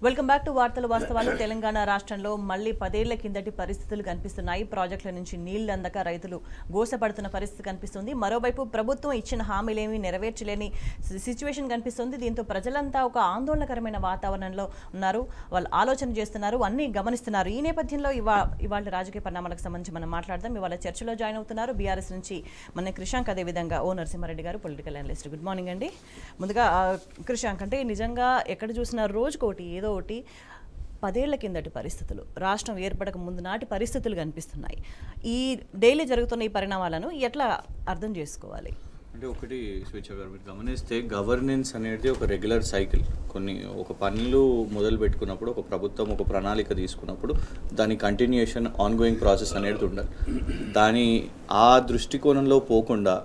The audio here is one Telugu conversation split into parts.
వెల్కమ్ బ్యాక్ టు వార్తలు వాస్తవాలు. తెలంగాణ రాష్ట్రంలో మళ్లీ 10 ఏళ్ల కిందటి పరిస్థితులు కనిపిస్తున్నాయి. ప్రాజెక్టుల నుంచి నీళ్లు అందక రైతులు గోసపడుతున్న పరిస్థితి కనిపిస్తుంది. మరోవైపు ప్రభుత్వం ఇచ్చిన హామీలేమీ నెరవేర్చలేని సిచ్యువేషన్ కనిపిస్తుంది. దీంతో ప్రజలంతా ఒక ఆందోళనకరమైన వాతావరణంలో ఉన్నారు. వాళ్ళు ఆలోచన చేస్తున్నారు, అన్ని గమనిస్తున్నారు. ఈ నేపథ్యంలో ఇవాళ రాజకీయ పరిణామాలకు సంబంధించి మనం మాట్లాడదాం. ఇవాళ చర్చలో జాయిన్ అవుతున్నారు బీఆర్ఎస్ నుంచి మన క్రిషాంక్, అదేవిధంగా ఓ నరసింహారెడ్డి గారు, పొలిటికల్ అనలిస్ట్. గుడ్ మార్నింగ్ అండి. ముందుగా క్రిషాంక్, అంటే నిజంగా ఎక్కడ చూసినా రోజుకోటి ఏదో ఒకటి 10 ఏళ్ల కిందటి పరిస్థితులు, రాష్ట్రం ఏర్పడక ముందు నాటి పరిస్థితులు కనిపిస్తున్నాయి. ఈ డైలీ జరుగుతున్న ఈ పరిణామాలను ఎట్లా అర్థం చేసుకోవాలి? అంటే ఒకటి స్వేచ్ఛ గారు, మీరు గమనిస్తే గవర్నెన్స్ అనేది ఒక రెగ్యులర్ సైకిల్. ఒక పనులు మొదలు పెట్టుకున్నప్పుడు ఒక ప్రభుత్వం ఒక ప్రణాళిక తీసుకున్నప్పుడు దాని కంటిన్యూషన్ ఆన్గోయింగ్ ప్రాసెస్ అనేది ఉండాలి. దాని ఆ దృష్టికోణంలో పోకుండా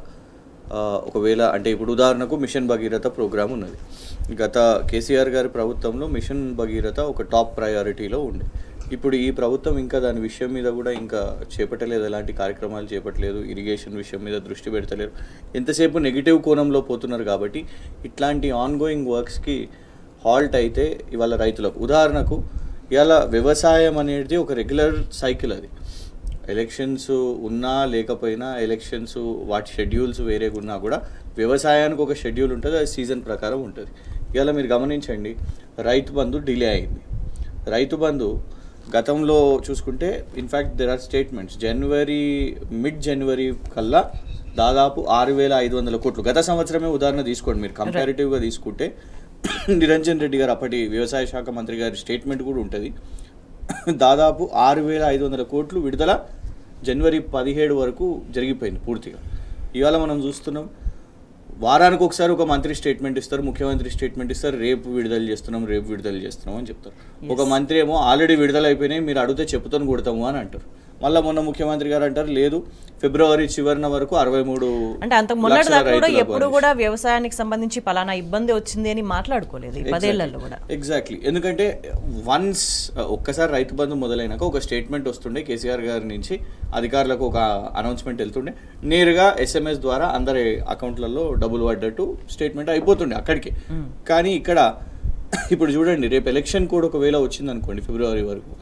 ఒకవేళ అంటే ఇప్పుడు ఉదాహరణకు మిషన్ భగీరథ ప్రోగ్రామ్ ఉన్నది. గత కేసీఆర్ గారి ప్రభుత్వంలో మిషన్ భగీరథ ఒక టాప్ ప్రయారిటీలో ఉండే. ఇప్పుడు ఈ ప్రభుత్వం ఇంకా దాని విషయం మీద కూడా ఇంకా చేపట్టలేదు, ఎలాంటి కార్యక్రమాలు చేపట్టలేదు, ఇరిగేషన్ విషయం మీద దృష్టి పెడతలేరు, ఎంతసేపు నెగిటివ్ కోణంలో పోతున్నారు. కాబట్టి ఇట్లాంటి ఆన్గోయింగ్ వర్క్స్కి హాల్ట్ అయితే ఇవాళ రైతులకు, ఉదాహరణకు ఇవాళ వ్యవసాయం అనేది ఒక రెగ్యులర్ సైకిల్. అది ఎలక్షన్స్ ఉన్నా లేకపోయినా, ఎలక్షన్స్ వాటి షెడ్యూల్స్ వేరేగా ఉన్నా కూడా వ్యవసాయానికి ఒక షెడ్యూల్ ఉంటుంది, అది సీజన్ ప్రకారం ఉంటుంది. ఇవాళ మీరు గమనించండి, రైతు బంధు డిలే అయింది. రైతు బంధు గతంలో చూసుకుంటే in fact there are statements mid January కల్లా దాదాపు 6,500 కోట్లు. గత సంవత్సరమే ఉదాహరణ తీసుకోండి, మీరు కంపారిటివ్గా తీసుకుంటే నిరంజన్ రెడ్డి గారు అప్పటి వ్యవసాయ శాఖ మంత్రి గారి స్టేట్మెంట్ కూడా ఉంటుంది. దాదాపు 6,500 కోట్లు విడుదల జనవరి 17 వరకు జరిగిపోయింది పూర్తిగా. ఇవాళ మనం చూస్తున్నాం, వారానికి ఒకసారి ఒక మంత్రి స్టేట్మెంట్ ఇస్తారు, ముఖ్యమంత్రి స్టేట్మెంట్ ఇస్తారు, రేపు విడుదల చేస్తున్నాం అని చెప్తారు. ఒక మంత్రి ఏమో ఆల్రెడీ విడుదల అయిపోయినాయి, మీరు అడిగితే చెప్పుతాను కొడతాము అని అంటారు. మళ్ళీ మొన్న ముఖ్యమంత్రి గారు అంటారు లేదు, ఫిబ్రవరి చివరిన వరకు 63. అంటే అంతకు మొన్నటి దాకా కూడా ఎప్పుడు కూడా వ్యవసాయానికి సంబంధించి పలానా ఇబ్బంది వచ్చింది అని మాట్లాడుకోలేదు ఈ 10 ఏళ్లలో కూడా. ఎగ్జాక్ట్లీ, ఎందుకంటే వన్స్ ఒక్కసారి రైతు బంధు మొదలైనాక ఒక స్టేట్మెంట్ వస్తుండే కేసీఆర్ గారి నుంచి, అధికారులకు ఒక అనౌన్స్మెంట్ వెళ్తుండే, నేరుగా SMS ద్వారా అందరి అకౌంట్లలో డబ్బులు పడ్డట్టు స్టేట్మెంట్ అయిపోతుండే అక్కడికి. కానీ ఇక్కడ ఇప్పుడు చూడండి, రేపు ఎలక్షన్ కూడా ఒకవేళ వచ్చింది అనుకోండి ఫిబ్రవరి వరకు,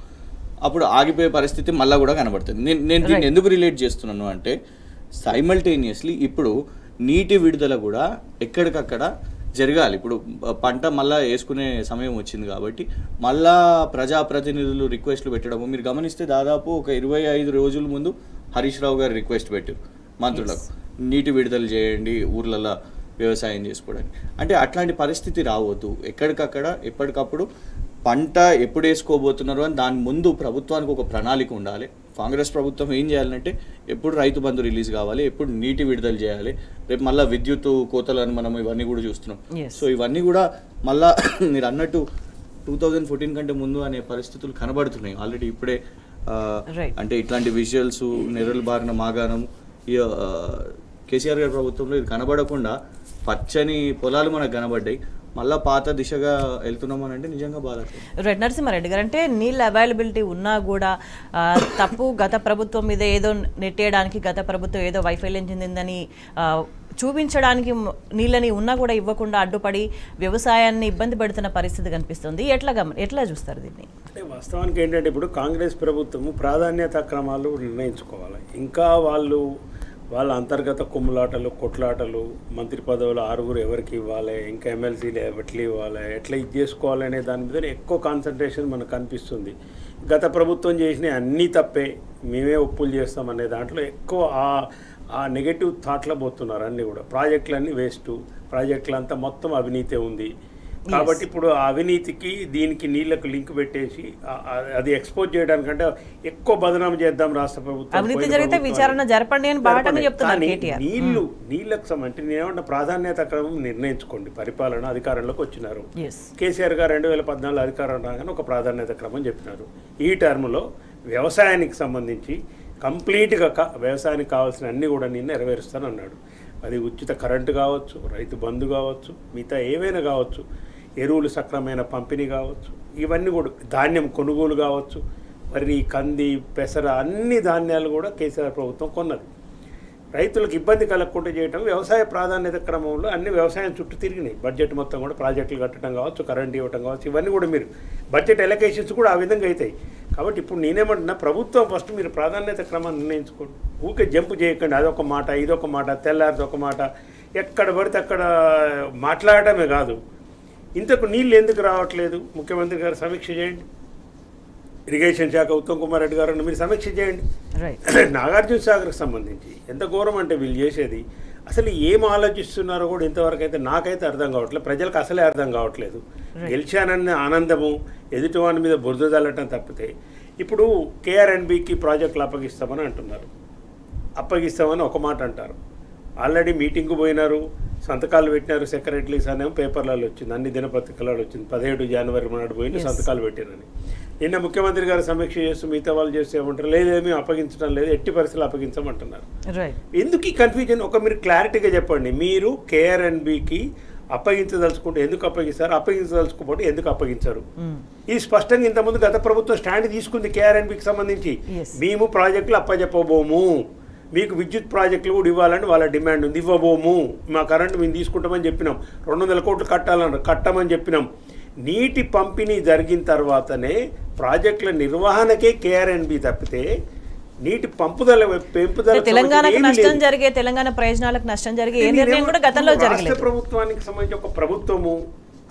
అప్పుడు ఆగిపోయే పరిస్థితి మళ్ళీ కూడా కనబడుతుంది. నేను దీన్ని ఎందుకు రిలేట్ చేస్తున్నాను అంటే, సైమల్టేనియస్లీ ఇప్పుడు నీటి విడుదల కూడా ఎక్కడికక్కడ జరగాలి. ఇప్పుడు పంట మళ్ళీ వేసుకునే సమయం వచ్చింది కాబట్టి మళ్ళా ప్రజాప్రతినిధులు రిక్వెస్ట్లు పెట్టడము, మీరు గమనిస్తే దాదాపు ఒక 25 రోజుల ముందు హరీష్ రావు గారు రిక్వెస్ట్ పెట్టారు మంత్రులకు, నీటి విడుదల చేయండి ఊర్లలో వ్యవసాయం చేసుకోవడానికి. అంటే అట్లాంటి పరిస్థితి రావద్దు. ఎక్కడికక్కడ ఎప్పటికప్పుడు పంట ఎప్పుడు వేసుకోబోతున్నారు అని దాని ముందు ప్రభుత్వానికి ఒక ప్రణాళిక ఉండాలి. కాంగ్రెస్ ప్రభుత్వం ఏం చేయాలంటే, ఎప్పుడు రైతు బంధు రిలీజ్ కావాలి, ఎప్పుడు నీటి విడుదల చేయాలి, రేపు మళ్ళీ విద్యుత్ కోతలను మనం ఇవన్నీ కూడా చూస్తున్నాం. సో ఇవన్నీ కూడా మళ్ళా మీరు అన్నట్టు 2014 కంటే ముందు అనే పరిస్థితులు కనబడుతున్నాయి ఆల్రెడీ ఇప్పుడే. అంటే ఇట్లాంటి విజువల్స్, నెర్రలు బారిన మాగాణం, కేసీఆర్ గారి ప్రభుత్వంలో ఇది కనబడకుండా పచ్చని పొలాలు మనకు కనబడ్డాయి. మళ్ళీ పాత దిశగా వెళ్తున్నామని అంటే నిజంగా బాధ. రైట్, నరసింహారెడ్డి గారు, అంటే నీళ్ళ అవైలబిలిటీ ఉన్నా కూడా తప్పు గత ప్రభుత్వం మీద ఏదో నెట్టేయడానికి, గత ప్రభుత్వం ఏదో వైఫల్యం చెందిందని చూపించడానికి నీళ్ళని ఉన్నా కూడా ఇవ్వకుండా అడ్డుపడి వ్యవసాయాన్ని ఇబ్బంది పెడుతున్న పరిస్థితి కనిపిస్తుంది. ఎట్లా చూస్తారు దీన్ని? అంటే వాస్తవానికి ఏంటంటే, ఇప్పుడు కాంగ్రెస్ ప్రభుత్వము ప్రాధాన్యత క్రమాలు నిర్ణయించుకోవాలి. ఇంకా వాళ్ళ అంతర్గత కుమ్ములాటలు, కొట్లాటలు, మంత్రి పదవులు 6 ఎవరికి ఇవ్వాలి, ఇంకా ఎమ్మెల్సీలు ఎట్లా ఇవ్వాలి, ఎట్లా ఇది చేసుకోవాలనే దాని మీద ఎక్కువ కాన్సన్ట్రేషన్ మనకు కనిపిస్తుంది. గత ప్రభుత్వం చేసిన అన్నీ తప్పే, మేమే ఒప్పులు చేస్తామనే దాంట్లో ఎక్కువ ఆ నెగటివ్ థాట్లో పోతున్నారు. అన్నీ కూడా ప్రాజెక్టులన్నీ వేస్ట్, ప్రాజెక్టులంతా మొత్తం అవినీతి ఉంది. కాబట్టి ఇప్పుడు ఆ అవినీతికి దీనికి నీళ్లకు లింక్ పెట్టేసి అది ఎక్స్పోజ్ చేయడానికంటే ఎక్కువ బదనాం చేద్దాం రాష్ట్ర ప్రభుత్వం. నీళ్లకు సంబంధించి నేనేమన్నా ప్రాధాన్యత క్రమం నిర్ణయించుకోండి. పరిపాలన అధికారంలోకి వచ్చినారు, కేసీఆర్ గారు 2014 అధికారం రాగానే ఒక ప్రాధాన్యత క్రమం చెప్పినారు. ఈ టర్మ్లో వ్యవసాయానికి సంబంధించి కంప్లీట్గా వ్యవసాయానికి కావాల్సిన అన్నీ కూడా నేను నెరవేరుస్తానన్నాడు. అది ఉచిత కరెంటు కావచ్చు, రైతు బంధు కావచ్చు, మిగతా ఏవైనా కావచ్చు, ఎరువులు సక్రమైన పంపిణీ కావచ్చు, ఇవన్నీ కూడా ధాన్యం కొనుగోలు కావచ్చు, వరి, కంది, పెసర అన్ని ధాన్యాలు కూడా కేసీఆర్ ప్రభుత్వం కొన్నది. రైతులకు ఇబ్బంది కలగకుండా చేయడం, వ్యవసాయ ప్రాధాన్యత క్రమంలో అన్ని వ్యవసాయం చుట్టూ తిరిగినాయి. బడ్జెట్ మొత్తం కూడా ప్రాజెక్టులు కట్టడం కావచ్చు, కరెంట్ ఇవ్వడం కావచ్చు, ఇవన్నీ కూడా మీరు బడ్జెట్ ఎలకేషన్స్ కూడా ఆ విధంగా అవుతాయి. కాబట్టి ఇప్పుడు నేనేమంటున్నా, ప్రభుత్వం ఫస్ట్ మీరు ప్రాధాన్యత క్రమాన్ని నిర్ణయించుకోండి. ఊకే జంపు చేయకండి. అదొక మాట, ఇదొక మాట, తెల్లారిది ఒక మాట, ఎక్కడ పడితే అక్కడ మాట్లాడటమే కాదు. ఇంతకు నీళ్ళు ఎందుకు రావట్లేదు, ముఖ్యమంత్రి గారు సమీక్ష చేయండి. ఇరిగేషన్ శాఖ ఉత్తమ్ కుమార్ రెడ్డి గారు మీరు సమీక్ష చేయండి. నాగార్జున సాగర్కి సంబంధించి ఎంత ఘోరం అంటే వీళ్ళు చేసేది, అసలు ఏం ఆలోచిస్తున్నారో కూడా ఇంతవరకు అయితే నాకైతే అర్థం కావట్లేదు, ప్రజలకు అసలే అర్థం కావట్లేదు. గెలిచానన్న ఆనందము ఎదుటివాని మీద బురద చల్లటం తప్పితే, ఇప్పుడు కేఆర్ఎన్బికి ప్రాజెక్టులు అప్పగిస్తామని అంటున్నారు. అప్పగిస్తామని ఒక మాట అంటారు, ఆల్రెడీ మీటింగ్కు పోయినారు, సంతకాలు పెట్టినారు. సెక్రటరీస్ అనేమో పేపర్లలో వచ్చింది, అన్ని దినపత్రికలలో వచ్చింది. 17 జనవరి నాడు పోయి సంతకాలు పెట్టినని. నిన్న ముఖ్యమంత్రి గారు సమీక్ష చేస్తూ మిగతా వాళ్ళు చేస్తే ఏమంటారు, లేదేమీ అప్పగించడం లేదు, ఎట్టి పరిస్థితులు అప్పగించమంటున్నారు. ఎందుకు ఈ కన్ఫ్యూజన్? ఒక మీరు క్లారిటీగా చెప్పండి. మీరు కేఆర్ఎన్బికి అప్పగించదలుచుకుంటే ఎందుకు అప్పగిస్తారు, అప్పగించదలుచుకోకపోతే ఎందుకు అప్పగించరు? ఇది స్పష్టంగా ఇంతకుముందు గత ప్రభుత్వం స్టాండ్ తీసుకుంది కేఆర్ఎన్బికి సంబంధించి. మేము ప్రాజెక్టులు అప్పచెప్పబోము, మీకు విద్యుత్ ప్రాజెక్టులు కూడా ఇవ్వాలని వాళ్ళ డిమాండ్ ఉంది, ఇవ్వబోము. మా కరెంటు మేము తీసుకుంటామని చెప్పినాం. 200 కోట్లు కట్టాలన్నారు, కట్టమని చెప్పినాం. నీటి పంపిణీ జరిగిన తర్వాతనే ప్రాజెక్టుల నిర్వహణకే కేఆర్ఎన్బి తప్పితే నీటి పంపుదల పెంపుదల తెలంగాణకు నష్టం జరిగే, తెలంగాణ ప్రయోజనాలకు నష్టం జరిగే ఏ నిర్ణయం కూడా గతంలో జరగలేదు. రాష్ట్ర ప్రభుత్వానికి సంబంధించి ఒక ప్రభుత్వము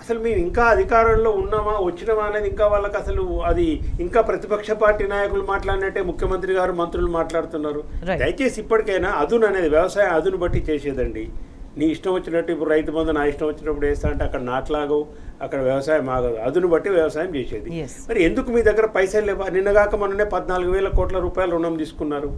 అసలు మేము ఇంకా అధికారంలో ఉన్నామా వచ్చినామా అనేది ఇంకా వాళ్ళకి అసలు అది ఇంకా ప్రతిపక్ష పార్టీ నాయకులు మాట్లాడినట్టే ముఖ్యమంత్రి గారు మంత్రులు మాట్లాడుతున్నారు. దయచేసి ఇప్పటికైనా అదును అనేది వ్యవసాయం అదును బట్టి చేసేదండి. నీ ఇష్టం వచ్చినట్టు ఇప్పుడు రైతు బంధు నా ఇష్టం వచ్చినప్పుడు వేస్తా అంటే అక్కడ నాట్లాగవు, అక్కడ వ్యవసాయం ఆగదు. అదును బట్టి వ్యవసాయం చేసేది. మరి ఎందుకు మీ దగ్గర పైసలు లేవా? నిన్నగాక మొన్ననే 14,000 కోట్ల రూపాయలు రుణం తీసుకున్నారు.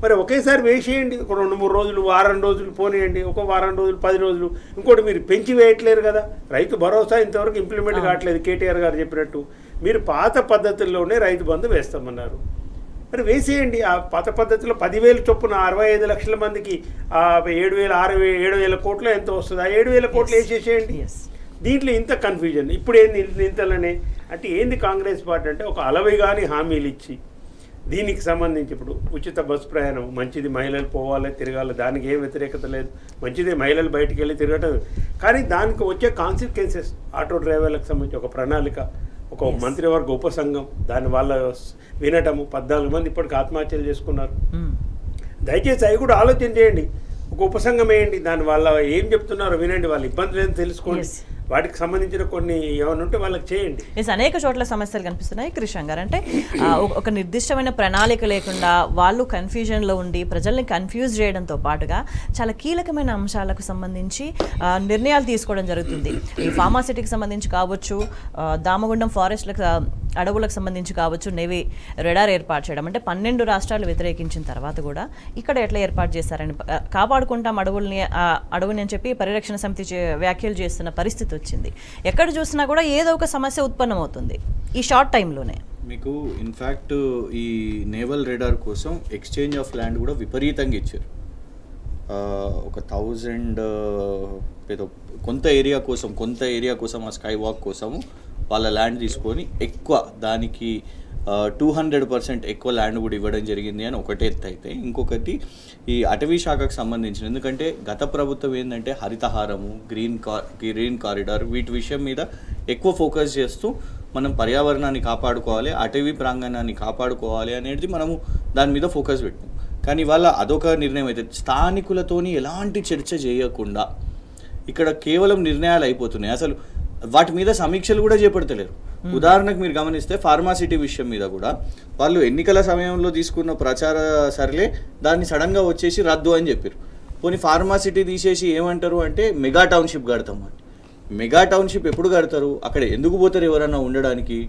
మరి ఒకేసారి వేసేయండి, ఒక 2-3 రోజులు, వారం రోజులు పోనీయండి, ఒక వారం రోజులు, 10 రోజులు. ఇంకోటి మీరు పెంచి వేయట్లేరు కదా. రైతు భరోసా ఇంతవరకు ఇంప్లిమెంట్ కావట్లేదు. కేటీఆర్ గారు చెప్పినట్టు మీరు పాత పద్ధతుల్లోనే రైతు బంధు వేస్తామన్నారు. మరి వేసేయండి. ఆ పాత పద్ధతిలో 10,000 చొప్పున 65 లక్షల మందికి 7,000 కోట్లు ఎంత వస్తుంది, ఆ 7,000 కోట్లు వేసేసేయండి. దీంట్లో ఇంత కన్ఫ్యూజన్ ఇప్పుడు ఏంది ఇంతలోనే అంటే ఏంది? కాంగ్రెస్ పార్టీ అంటే ఒక అలవిగాని హామీలు ఇచ్చి దీనికి సంబంధించి ఇప్పుడు ఉచిత బస్సు ప్రయాణం మంచిది, మహిళలు పోవాలి తిరగాలి, దానికి ఏం వ్యతిరేకత లేదు, మంచిదే మహిళలు బయటికి వెళ్ళి తిరగటం. కానీ దానికి వచ్చే కాన్సిక్వెన్సెస్ ఆటో డ్రైవర్లకు సంబంధించి ఒక ప్రణాళిక, ఒక మంత్రివర్గ ఉపసంఘం, దాని వాళ్ళ వినటము. 14 మంది ఇప్పటికి ఆత్మహత్యలు చేసుకున్నారు. దయచేసి అవి కూడా ఆలోచన చేయండి. ఒక ఉపసంఘం వేయండి, దాని వాళ్ళ ఏం చెప్తున్నారో వినండి, వాళ్ళ ఇబ్బందులు ఏం తెలుసుకోండి, వాటికి సంబంధించిన కొన్ని ఏమైనా ఉంటే వాళ్ళకి చేయండి. అనేక చోట్ల సమస్యలు కనిపిస్తున్నాయి కృష్ణ గారు. అంటే ఒక నిర్దిష్టమైన ప్రణాళిక లేకుండా వాళ్ళు కన్ఫ్యూజన్లో ఉండి ప్రజల్ని కన్ఫ్యూజ్ చేయడంతో పాటుగా చాలా కీలకమైన అంశాలకు సంబంధించి నిర్ణయాలు తీసుకోవడం జరుగుతుంది. ఈ ఫార్మాసిటీకి సంబంధించి కావచ్చు, దామగుండం ఫారెస్ట్లకు అడవులకు సంబంధించి కావచ్చు, నేవీ రెడార్ ఏర్పాటు చేయడం. అంటే 12 రాష్ట్రాలు వ్యతిరేకించిన తర్వాత కూడా ఇక్కడ ఎట్లా ఏర్పాటు చేశారని, కాపాడుకుంటాం అడవుని అని చెప్పి పరిరక్షణ సమితి వ్యాఖ్యలు చేస్తున్న పరిస్థితి వచ్చింది. ఎక్కడ చూసినా కూడా ఏదో ఒక సమస్య ఉత్పన్నమవుతుంది ఈ షార్ట్ టైంలోనే. మీకు ఇన్ఫ్యాక్ట్ ఈ నేవల్ రెడార్ కోసం ఎక్స్చేంజ్ ఆఫ్ ల్యాండ్ కూడా విపరీతంగా ఇచ్చారు. ఒక 1000 కొంత ఏరియా కోసం ఆ స్కై వాక్ కోసము వాళ్ళ ల్యాండ్ తీసుకొని ఎక్కువ దానికి 200% ఎక్కువ ల్యాండ్ కూడా ఇవ్వడం జరిగింది అని ఒకటే ఎత్తు అయితే, ఇంకొకటి ఈ అటవీ శాఖకు సంబంధించిన, ఎందుకంటే గత ప్రభుత్వం ఏంటంటే హరితహారము, గ్రీన్ కారిడార్ వీటి విషయం మీద ఎక్కువ ఫోకస్ చేస్తూ మనం పర్యావరణాన్ని కాపాడుకోవాలి, అటవీ ప్రాంగణాన్ని కాపాడుకోవాలి అనేది మనము దాని మీద ఫోకస్ పెట్టాం. కానీ వాళ్ళ అదొక నిర్ణయం అయితే స్థానికులతోని ఎలాంటి చర్చ చేయకుండా ఇక్కడ కేవలం నిర్ణయాలు అయిపోతున్నాయి. అసలు వాటి మీద సమీక్షలు కూడా చేపడతలేరు. ఉదాహరణకు మీరు గమనిస్తే ఫార్మాసిటీ విషయం మీద కూడా వాళ్ళు ఎన్నికల సమయంలో తీసుకున్న ప్రచార సర్లే దాన్ని సడన్గా వచ్చేసి రద్దు అని చెప్పారు. పోనీ ఫార్మాసిటీ తీసేసి ఏమంటారు అంటే మెగా టౌన్షిప్ కడతామని. మెగా టౌన్షిప్ ఎప్పుడు కడతారు? అక్కడ ఎందుకు పోతారు ఎవరన్నా ఉండడానికి?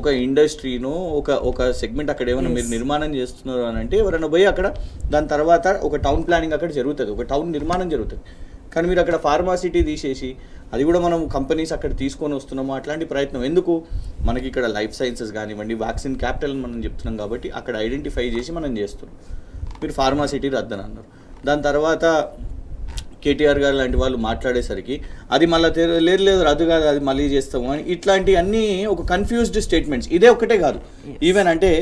ఒక ఇండస్ట్రీనో ఒక సెగ్మెంట్ అక్కడ ఏమైనా మీరు నిర్మాణం చేస్తున్నారు అని అంటే ఎవరైనా పోయి అక్కడ దాని తర్వాత ఒక టౌన్ ప్లానింగ్ అక్కడ జరుగుతుంది, ఒక టౌన్ నిర్మాణం జరుగుతుంది. కానీ మీరు అక్కడ ఫార్మాసిటీ తీసేసి అది కూడా మనం కంపెనీస్ అక్కడ తీసుకొని వస్తున్నాము. అట్లాంటి ప్రయత్నం ఎందుకు? మనకి ఇక్కడ లైఫ్ సైన్సెస్ కానివ్వండి, వ్యాక్సిన్ క్యాపిటల్ అని మనం చెప్తున్నాం కాబట్టి అక్కడ ఐడెంటిఫై చేసి మనం చేస్తున్నాం. మీరు ఫార్మాసిటీ రద్దని అన్నారు. దాని తర్వాత కేటీఆర్ గారు లాంటి వాళ్ళు మాట్లాడేసరికి అది మళ్ళీ లేదు రద్దు కాదు, అది మళ్ళీ చేస్తాము అని ఇట్లాంటి అన్నీ ఒక కన్ఫ్యూజ్డ్ స్టేట్మెంట్స్. ఇదే ఒక్కటే కాదు, ఈవెన్ అంటే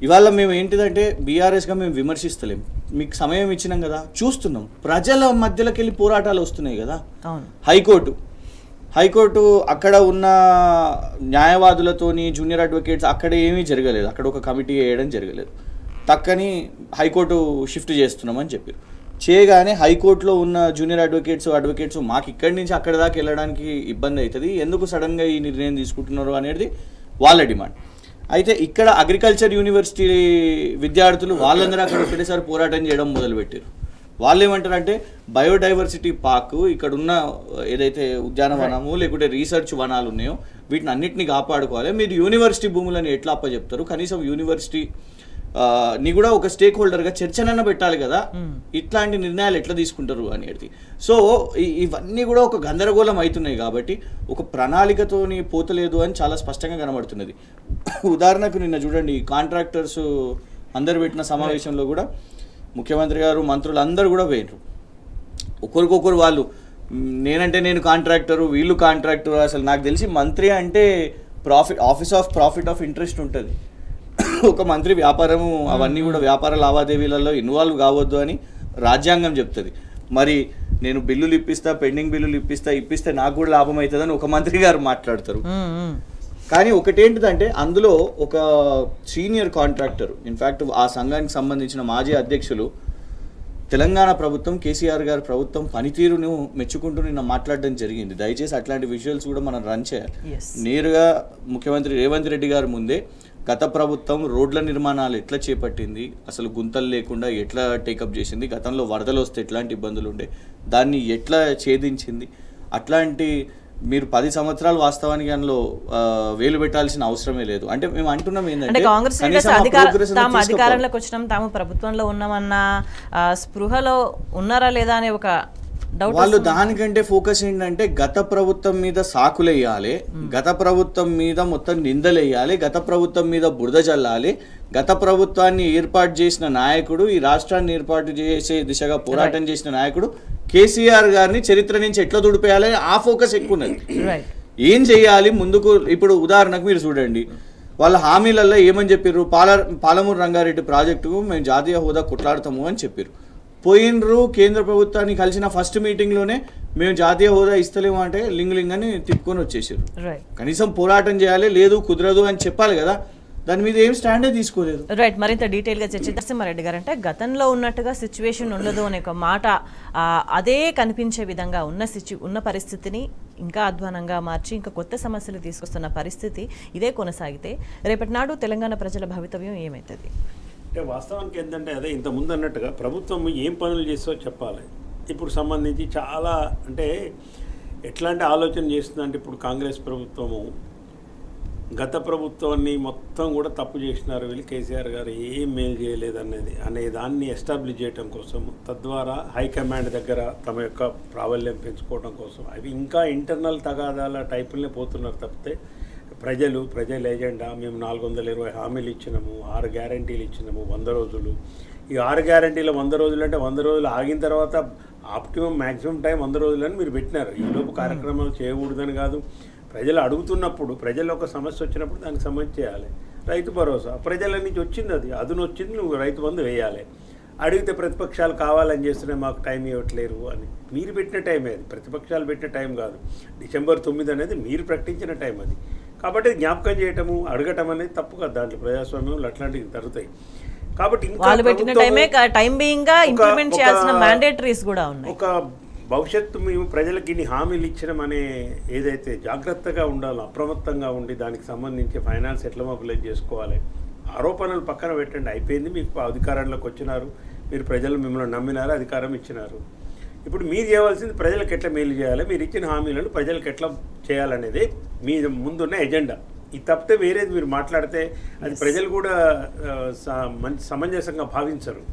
ఇవాళ మేము ఏంటిదంటే బీఆర్ఎస్గా మేము విమర్శిస్తలేం, మీకు సమయం ఇచ్చినాం కదా, చూస్తున్నాం ప్రజల మధ్యలోకి వెళ్ళి పోరాటాలు వస్తున్నాయి కదా. హైకోర్టు అక్కడ ఉన్న న్యాయవాదులతోని జూనియర్ అడ్వకేట్స్ అక్కడ ఏమీ జరగలేదు, అక్కడ ఒక కమిటీ వేయడం జరగలేదు. తక్కని హైకోర్టు షిఫ్ట్ చేస్తున్నామని చెప్పారు. చేయగానే హైకోర్టులో ఉన్న జూనియర్ అడ్వకేట్స్ మాకు ఇక్కడి నుంచి అక్కడ దాకా వెళ్ళడానికి ఇబ్బంది అవుతుంది, ఎందుకు సడన్గా ఈ నిర్ణయం తీసుకుంటున్నారు అనేది వాళ్ళ డిమాండ్. అయితే ఇక్కడ అగ్రికల్చర్ యూనివర్సిటీ విద్యార్థులు వాళ్ళందరూ అక్కడ ఒకటేసారి పోరాటం చేయడం మొదలుపెట్టారు. వాళ్ళు ఏమంటారంటే బయోడైవర్సిటీ పార్క్ ఇక్కడ ఉన్న ఏదైతే ఉద్యానవనము లేకుంటే రీసెర్చ్ వనాలు ఉన్నాయో వీటిని అన్నింటినీ కాపాడుకోవాలి, మీరు యూనివర్సిటీ భూములను ఎట్లా అప్పచెప్తారు, కనీసం యూనివర్సిటీ నీ కూడా ఒక స్టేక్ హోల్డర్గా చర్చనన్నా పెట్టాలి కదా, ఇట్లాంటి నిర్ణయాలు ఎట్లా తీసుకుంటారు అనేది. సో ఇవన్నీ కూడా ఒక గందరగోళం అవుతున్నాయి కాబట్టి ఒక ప్రణాళికతోని పోతలేదు అని చాలా స్పష్టంగా కనబడుతున్నది. ఉదాహరణకు నిన్న చూడండి, కాంట్రాక్టర్స్ అందరు పెట్టిన సమావేశంలో కూడా ముఖ్యమంత్రి గారు మంత్రులు అందరూ కూడా పోయినారు. ఒకరికొకరు వాళ్ళు నేను కాంట్రాక్టరు, వీళ్ళు కాంట్రాక్టరు. అసలు నాకు తెలిసి మంత్రి అంటే office of profit of interest ఉంటుంది. ఒక మంత్రి వ్యాపారము అవన్నీ కూడా వ్యాపార లావాదేవీలలో ఇన్వాల్వ్ కావద్దు అని రాజ్యాంగం చెప్తుంది. మరి నేను బిల్లులు ఇప్పిస్తా, పెండింగ్ బిల్లులు ఇప్పిస్తే నాకు కూడా లాభం అవుతుందని ఒక మంత్రి గారు మాట్లాడతారు. కానీ ఒకటేంటిదంటే అందులో ఒక సీనియర్ కాంట్రాక్టర్, ఇన్ఫ్యాక్ట్ ఆ సంఘానికి సంబంధించిన మాజీ అధ్యక్షులు తెలంగాణ ప్రభుత్వం కేసీఆర్ గారి ప్రభుత్వం పనితీరును మెచ్చుకుంటూ నిన్న మాట్లాడడం జరిగింది. దయచేసి అట్లాంటి విజువల్స్ కూడా మనం రన్ చేయాలి. నేరుగా ముఖ్యమంత్రి రేవంత్ రెడ్డి గారి ముందే గత ప్రభుత్వం రోడ్ల నిర్మాణాలు ఎట్లా చేపట్టింది, అసలు గుంతలు లేకుండా ఎట్లా టేకప్ చేసింది, గతంలో వరదలు వస్తే ఎట్లాంటి ఇబ్బందులు ఉండే దాన్ని ఎట్లా ఛేదించింది, అట్లాంటి మీరు 10 సంవత్సరాలు వాస్తవానికి అందులో వేలు పెట్టాల్సిన అవసరమే లేదు. అంటే మేము అంటున్నాం ఏంటంటే కాంగ్రెస్ తాము అధికారంలోకి వచ్చినాం, తాము ప్రభుత్వంలో ఉన్నామన్న స్పృహలో ఉన్నారా లేదా అనే ఒక వాళ్ళు దానికంటే ఫోకస్ ఏంటంటే గత ప్రభుత్వం మీద సాకులేయాలి, గత ప్రభుత్వం మీద మొత్తం నిందలేయాలి, గత ప్రభుత్వం మీద బురద చల్లాలి, గత ప్రభుత్వాన్ని ఏర్పాటు చేసిన నాయకుడు, ఈ రాష్ట్రాన్ని ఏర్పాటు చేసే దిశగా పోరాటం చేసిన నాయకుడు కేసీఆర్ గారిని చరిత్ర నుంచి ఎట్లా దుడిపేయాలని ఆ ఫోకస్ ఎక్కువ ఉన్నది. ఏం చేయాలి ముందుకు. ఇప్పుడు ఉదాహరణకు మీరు చూడండి, వాళ్ళ హామీలలో ఏమని చెప్పారు, పాలమూరు రంగారెడ్డి ప్రాజెక్టుకు మేము జాతీయ హోదా కొట్లాడతాము అని చెప్పారు. పోయినరు కేంద్ర ప్రభుత్వాన్ని కలిసిన ఫస్ట్ మీటింగ్లోనే మేము జాతీయ హోదా ఇస్తలేము అంటే లింగ్ అని తిప్పుకొని వచ్చేసారు. కనీసం పోరాటం చేయాలి, లేదు కుదరదు అని చెప్పాలి కదా, దాని మీద ఏం స్టాండే తీసుకోలేదు. రైట్, మరింత డీటెయిల్గా చర్చిద్దాం. నరసింహారెడ్డి గారు, అంటే గతంలో ఉన్నట్టుగా సిచ్యువేషన్ ఉండదు అనే ఒక మాట అదే కనిపించే విధంగా ఉన్న పరిస్థితిని ఇంకా అధ్వానంగా మార్చి ఇంకా కొత్త సమస్యలు తీసుకొస్తున్న పరిస్థితి ఇదే కొనసాగితే రేపటి నాడు తెలంగాణ ప్రజల భవితవ్యం ఏమవుతుంది? అంటే వాస్తవానికి ఏంటంటే అదే ఇంతకుముందు అన్నట్టుగా ప్రభుత్వం ఏం పనులు చేస్తో చెప్పాలి. ఇప్పుడు సంబంధించి చాలా అంటే ఎట్లాంటి ఆలోచన చేస్తుందంటే ఇప్పుడు కాంగ్రెస్ ప్రభుత్వము గత ప్రభుత్వాన్ని మొత్తం కూడా తప్పు చేసినారు వీళ్ళు, కేసీఆర్ గారు ఏం మేలు చేయలేదు అనే దాన్ని ఎస్టాబ్లిష్ చేయడం కోసం, తద్వారా హైకమాండ్ దగ్గర తమ యొక్క ప్రాబల్యం పెంచుకోవడం కోసం అవి ఇంకా ఇంటర్నల్ తగాదాల టైపులనే పోతున్నారు తప్పితే ప్రజల ఎజెండా మేము 420 హామీలు ఇచ్చినాము, 6 గ్యారంటీలు ఇచ్చినాము, 100 రోజులు. ఈ 6 గ్యారంటీలు 100 రోజులు అంటే 100 రోజులు ఆగిన తర్వాత ఆప్టిమం మ్యాక్సిమం టైం 100 రోజులని మీరు పెట్టినారు. ఈలోపు కార్యక్రమాలు చేయకూడదని కాదు, ప్రజలు అడుగుతున్నప్పుడు, ప్రజలు ఒక సమస్య వచ్చినప్పుడు దానికి సంబంధించి చేయాలి. రైతు భరోసా ప్రజల నుంచి వచ్చింది, అదును వచ్చింది, నువ్వు రైతు బంధు వేయాలి. అడిగితే ప్రతిపక్షాలు కావాలని చేస్తున్నాయి, మాకు టైం ఇవ్వట్లేరు అని. మీరు పెట్టిన టైమే అది, ప్రతిపక్షాలు పెట్టిన టైం కాదు. డిసెంబర్ 9 అనేది మీరు ప్రకటించిన టైం అది. కాబట్టి జ్ఞాపకం చేయటము, అడగటం అనేది తప్పు కదా, దాంట్లో ప్రజాస్వామ్యంలో అట్లాంటివి జరుగుతాయి. కాబట్టి ఒక భవిష్యత్తు మేము ప్రజలకు ఇన్ని హామీలు ఇచ్చడం అనే ఏదైతే జాగ్రత్తగా ఉండాలో, అప్రమత్తంగా ఉండి దానికి సంబంధించి ఫైనాన్స్ ఎట్లా మొబిలైజ్ చేసుకోవాలి, ఆరోపణలు పక్కన పెట్టండి. అయిపోయింది, మీకు అధికారంలోకి వచ్చినారు, మీరు ప్రజలు మిమ్మల్ని నమ్మినారు, అధికారం ఇచ్చినారు. ఇప్పుడు మీరు చేయవలసింది ప్రజలకు ఎట్లా మేలు చేయాలి, మీరు ఇచ్చిన హామీలను ప్రజలకు ఎట్లా చేయాలనేది మీ ముందున్న ఎజెండా. ఇది తప్పితే వేరేది మీరు మాట్లాడితే అది ప్రజలు కూడా మంచి సమంజసంగా భావించరు.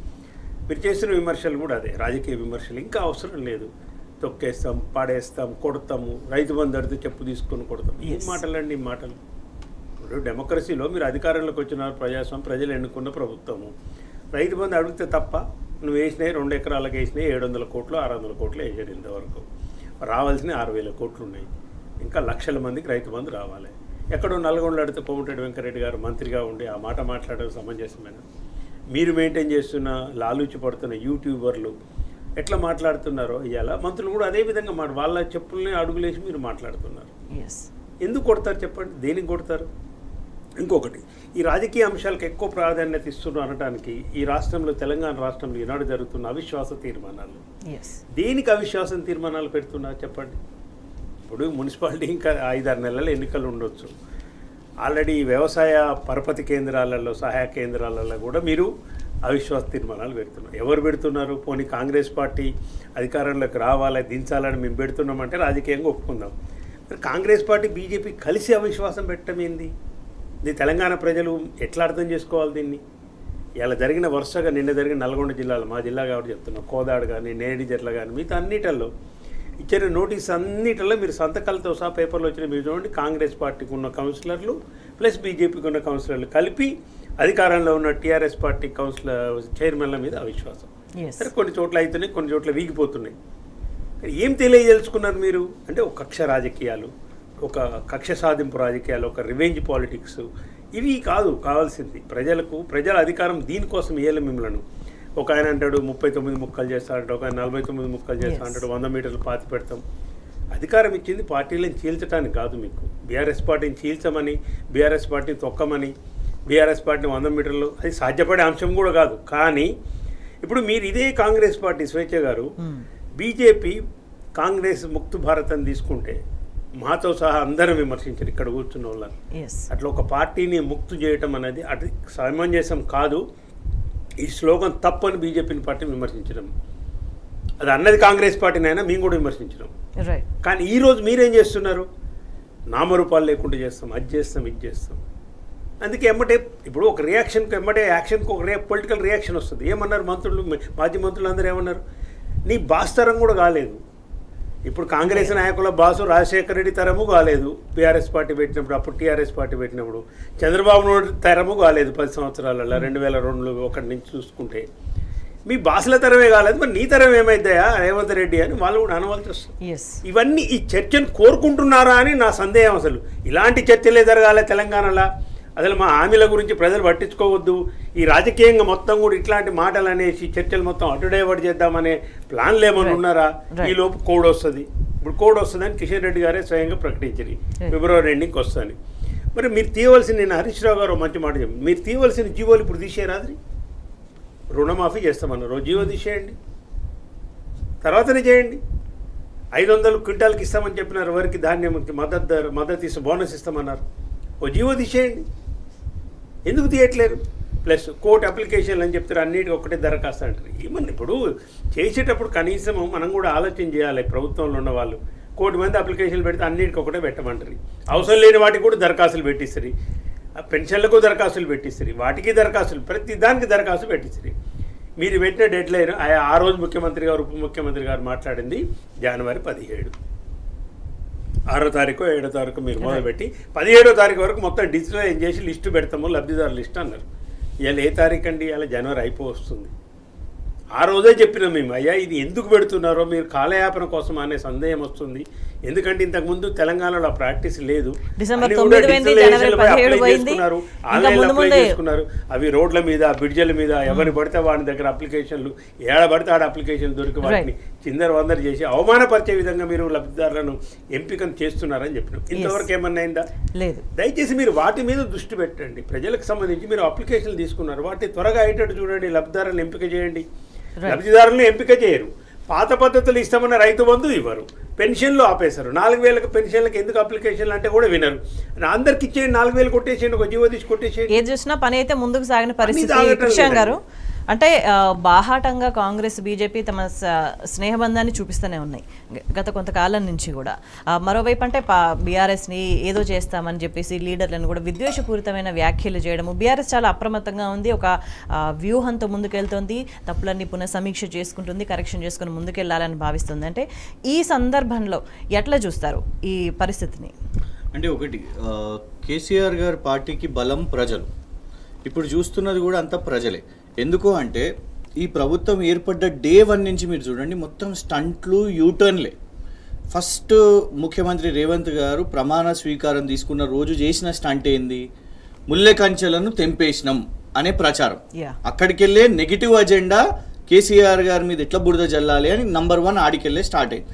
మీరు చేస్తున్న విమర్శలు కూడా అదే రాజకీయ విమర్శలు, ఇంకా అవసరం లేదు. తొక్కేస్తాం, పాడేస్తాం, కొడతాము, రైతు బంధు అడితే చెప్పు తీసుకొని కొడతాం. ఈ మాటలండి ఈ మాటలు. ఇప్పుడు డెమోక్రసీలో మీరు అధికారంలోకి వచ్చిన ప్రజాస్వామ్యం, ప్రజలు ఎన్నుకున్న ప్రభుత్వము. రైతు బంధు అడిగితే తప్ప, నువ్వు వేసినాయి 2 ఎకరాలకు వేసినాయి 700 కోట్లు 600 కోట్లు వేసాడు. ఇంతవరకు రావాల్సిన 6,000 కోట్లు ఉన్నాయి. ఇంకా లక్షల మందికి రైతు బంధు రావాలి. ఎక్కడో నల్గొండలో అడితే కోమటిరెడ్డి వెంకరెడ్డి గారు మంత్రిగా ఉండి ఆ మాట మాట్లాడడం సమంజసమైన? మీరు మెయింటైన్ చేస్తున్న లాలూచి పడుతున్న యూట్యూబర్లు ఎట్లా మాట్లాడుతున్నారో ఇవాళ మంత్రులు కూడా అదే విధంగా వాళ్ళ చెప్పుల్ని అడుగులేసి మీరు మాట్లాడుతున్నారు. ఎందుకు కొడతారు చెప్పండి? దేనికి కొడతారు? ఇంకొకటి, ఈ రాజకీయ అంశాలకు ఎక్కువ ప్రాధాన్యత ఇస్తున్నారు అనడానికి ఈ రాష్ట్రంలో, తెలంగాణ రాష్ట్రంలో ఈనాడు జరుగుతున్న అవిశ్వాస తీర్మానాలు, దేనికి అవిశ్వాసం తీర్మానాలు పెడుతున్నారు చెప్పండి? ఇప్పుడు మున్సిపాలిటీ ఇంకా 5-6 నెలల ఎన్నికలు ఉండొచ్చు. ఆల్రెడీ వ్యవసాయ పరపతి కేంద్రాలలో, సహాయ కేంద్రాలలో కూడా మీరు అవిశ్వాస తీర్మానాలు పెడుతున్నారు. ఎవరు పెడుతున్నారు? పోనీ కాంగ్రెస్ పార్టీ అధికారంలోకి రావాలి, దించాలని మేము పెడుతున్నామంటే రాజకీయంగా ఒప్పుకుందాం. మరి కాంగ్రెస్ పార్టీ, బీజేపీ కలిసి అవిశ్వాసం పెట్టడం ఏంది? ఇది తెలంగాణ ప్రజలు ఎట్లా అర్థం చేసుకోవాలి దీన్ని? ఇలా జరిగిన వరుసగా నిన్న జరిగిన నల్గొండ జిల్లాలో, మా జిల్లా కాబట్టి చెప్తున్నాం, కోదాడు కానీ, నేడిజర్ల కానీ, మిగతా అన్నిటిల్లో ఇచ్చిన నోటీస్ అన్నిటిలో మీరు సంతకాలతో సహా పేపర్లో వచ్చిన మీరు చూడండి, కాంగ్రెస్ పార్టీకి ఉన్న కౌన్సిలర్లు ప్లస్ బీజేపీకి ఉన్న కౌన్సిలర్లు కలిపి అధికారంలో ఉన్న టీఆర్ఎస్ పార్టీ చైర్మన్ల మీద అవిశ్వాసం. సరే, కొన్ని చోట్ల అవుతున్నాయి, కొన్ని చోట్ల వీగిపోతున్నాయి. ఏం తెలియజేసుకున్నారు మీరు అంటే? ఒక కక్ష రాజకీయాలు, ఒక కక్ష సాధింపు రాజకీయాలు, ఒక రివెంజ్ పాలిటిక్స్, ఇవి కాదు కావాల్సింది ప్రజలకు. ప్రజల అధికారం దీనికోసం ఇవ్వాలి మిమ్మల్ని. ఒక ఆయన అంటాడు 39 ముక్కలు చేస్తా అంటాడు, ఒక ఆయన 49 ముక్కలు చేస్తా అంటాడు, 100 మీటర్లు పాతి పెడతాం. అధికారం ఇచ్చింది పార్టీలను చీల్చడానికి కాదు మీకు. బీఆర్ఎస్ పార్టీని చీల్చమని, బీఆర్ఎస్ పార్టీని తొక్కమని, బీఆర్ఎస్ పార్టీని 100 మీటర్లు, అది సాధ్యపడే అంశం కూడా కాదు. కానీ ఇప్పుడు మీరు ఇదే కాంగ్రెస్ పార్టీ స్వేచ్ఛ గారు, బీజేపీ కాంగ్రెస్ ముక్తు భారత్ అని తీసుకుంటే మాతో సహా అందరం విమర్శించారు ఇక్కడ కూర్చున్న వాళ్ళని. అట్లా ఒక పార్టీని ముక్తు చేయటం అనేది అటు సమంజసం కాదు. ఈ స్లోగన్ తప్పని బీజేపీని పార్టీని విమర్శించడం, అది అన్నది కాంగ్రెస్ పార్టీని అయినా మేము కూడా విమర్శించడం. కానీ ఈరోజు మీరేం చేస్తున్నారు? నామరూపాలు లేకుండా చేస్తాం, అది చేస్తాం, ఇది చేస్తాం. అందుకే ఎమ్మటే ఇప్పుడు ఒక రియాక్షన్కి ఎమ్మటే యాక్షన్కి ఒక పొలిటికల్ రియాక్షన్ వస్తుంది. ఏమన్నారు మంత్రులు, మాజీ మంత్రులు అందరూ ఏమన్నారు? నీ బాస్ తరం కూడా కాలేదు. ఇప్పుడు కాంగ్రెస్ నాయకుల బాసు రాజశేఖర రెడ్డి తరము కాలేదు బీఆర్ఎస్ పార్టీ పెట్టినప్పుడు, అప్పుడు టీఆర్ఎస్ పార్టీ పెట్టినప్పుడు. చంద్రబాబు నాయుడు తరము కాలేదు 10 సంవత్సరాలలో, 2002 ఒకటి నుంచి చూసుకుంటే. మీ బాసుల తరమే కాలేదు, మరి నీ తరం ఏమైందయా రేవంత్ రెడ్డి అని వాళ్ళు కూడా అనవలసి వస్తుంది. ఇవన్నీ ఈ చర్చను కోరుకుంటున్నారా అని నా సందేహం. అసలు ఇలాంటి చర్చలే జరగాలి తెలంగాణలో. అసలు మా హామీల గురించి ప్రజలు పట్టించుకోవద్దు. ఈ రాజకీయంగా మొత్తం కూడా ఇట్లాంటి మాటలు అనేసి చర్చలు మొత్తం అటుడైవర్ట్ చేద్దామనే ప్లాన్లు ఏమన్నా ఉన్నారా? ఈ లోపు కోడ్ వస్తుంది. ఇప్పుడు కోడ్ వస్తుందని కిషన్ రెడ్డి గారే స్వయంగా ప్రకటించారు, ఫిబ్రవరి ఎండింగ్కి వస్తుంది. మరి మీరు తీయవలసిన, నేను హరీష్ రావు గారు మంచి మాట చెప్పి, మీరు తీయవలసిన జీవోలు ఇప్పుడు తీసేయరాదు. రుణమాఫీ చేస్తామన్నారు, జీవో తీసేయండి, తర్వాతనే చేయండి. 500 క్వింటాల్కి ఇస్తామని చెప్పినారు, ఎవరికి ధాన్యం మద్దతు ఇస్తే బోనస్ ఇస్తామన్నారు, ఓ జీవో తీసేయండి. ఎందుకు తీయట్లేరు? ప్లస్ కోర్టు అప్లికేషన్లు అని చెప్తారు, అన్నిటికీ ఒకటే దరఖాస్తు అంటారు. ఏమన్నా ఇప్పుడు చేసేటప్పుడు కనీసం మనం కూడా ఆలోచన చేయాలి. ప్రభుత్వంలో ఉన్న వాళ్ళు 1,000 మంది అప్లికేషన్లు పెడితే అన్నిటికీ ఒకటే పెట్టమంటారు. అవసరం లేని వాటికి కూడా దరఖాస్తులు పెట్టిస్తారు, పెన్షన్లకు దరఖాస్తులు పెట్టిస్తారు, వాటికి దరఖాస్తులు, ప్రతి దానికి దరఖాస్తు పెట్టిస్తారు. మీరు పెట్టిన డెడ్ లైన్ ఆ రోజు ముఖ్యమంత్రి గారు, ఉప ముఖ్యమంత్రి గారు మాట్లాడింది జనవరి 17, 6వ తారీఖు 7వ తారీఖు మీరు మొదలుపెట్టి 17వ తారీఖు వరకు మొత్తం డిజిటలైజ్ చేసి లిస్టు పెడతాము, లబ్ధిదారు లిస్ట్ అన్నారు. ఇవాళ ఏ తారీఖు అండి? ఇవాళ జనవరి అయిపోతుంది. ఆ రోజే చెప్పినాం మేము, అయ్యా ఇది ఎందుకు పెడుతున్నారో మీరు కాలయాపన కోసం అనే సందేహం వస్తుంది. ఎందుకంటే ఇంతకుముందు తెలంగాణలో ప్రాక్టీస్ లేదు. చేసుకున్నారు అవి రోడ్ల మీద, బ్రిడ్జిల మీద, ఎవరిని పడితే వాడి దగ్గర అప్లికేషన్లు, ఏడ పడితే ఆడ అప్లికేషన్లు దొరికి వాటిని చిందరవందరు చేసి అవమానపరిచే విధంగా మీరు లబ్ధిదారులను ఎంపికను చేస్తున్నారని చెప్పినాం. ఇంతవరకు ఏమన్నా అయిందా? లేదు. దయచేసి మీరు వాటి మీద దృష్టి పెట్టండి. ప్రజలకు సంబంధించి మీరు అప్లికేషన్లు తీసుకున్నారు, వాటిని త్వరగా అయ్యేటట్టు చూడండి, లబ్ధిదారులను ఎంపిక చేయండి. లబ్ధిదారులను ఎంపిక చేయరు. పాత పద్ధతులు ఇస్తామన్న రైతు బంధు ఇవ్వరు, పెన్షన్లు ఆపేశారు. 4,000 పెన్షన్లకు ఎందుకు అప్లికేషన్లు అంటే కూడా వినరు. అందరికి ఇచ్చేయండి, 4,000 కొట్టేసేయండి, ఒక జీవో తీసి కొట్టేసేయండి. ఏది చూసినా పని అయితే ముందుకు సాగిన పరిస్థితి. కృష్ణ గారు, అంటే బాహాటంగా కాంగ్రెస్ బీజేపీ తమ స్నేహబంధాన్ని చూపిస్తూనే ఉన్నాయి గత కొంతకాలం నుంచి కూడా. మరోవైపు అంటే బీఆర్ఎస్ని ఏదో చేస్తామని చెప్పేసి లీడర్లను కూడా విద్వేషపూరితమైన వ్యాఖ్యలు చేయడము. బీఆర్ఎస్ చాలా అప్రమత్తంగా ఉంది, ఒక వ్యూహంతో ముందుకెళ్తుంది, తప్పులన్నీ పునః సమీక్ష చేసుకుంటుంది, కరెక్షన్ చేసుకుని ముందుకెళ్లాలని భావిస్తుంది. అంటే ఈ సందర్భంలో ఎట్లా చూస్తారు ఈ పరిస్థితిని? అంటే ఒకటి, కేసీఆర్ గారి పార్టీకి బలం ప్రజలు. ఇప్పుడు చూస్తున్నది కూడా అంతా ప్రజలే. ఎందుకు అంటే ఈ ప్రభుత్వం ఏర్పడ్డ డే 1 నుంచి మీరు చూడండి, మొత్తం స్టంట్లు, యూటర్న్లే. ఫస్ట్ ముఖ్యమంత్రి రేవంత్ గారు ప్రమాణ స్వీకారం తీసుకున్న రోజు చేసిన స్టంట్ ఏంది? ముల్లె కంచెలను తెంపేసినాం అనే ప్రచారం. అక్కడికి వెళ్ళే నెగిటివ్ అజెండా కేసీఆర్ గారి మీద ఎట్లా బురద జల్లాలి అని నంబర్ 1 ఆడికెళ్ళే స్టార్ట్ అయింది.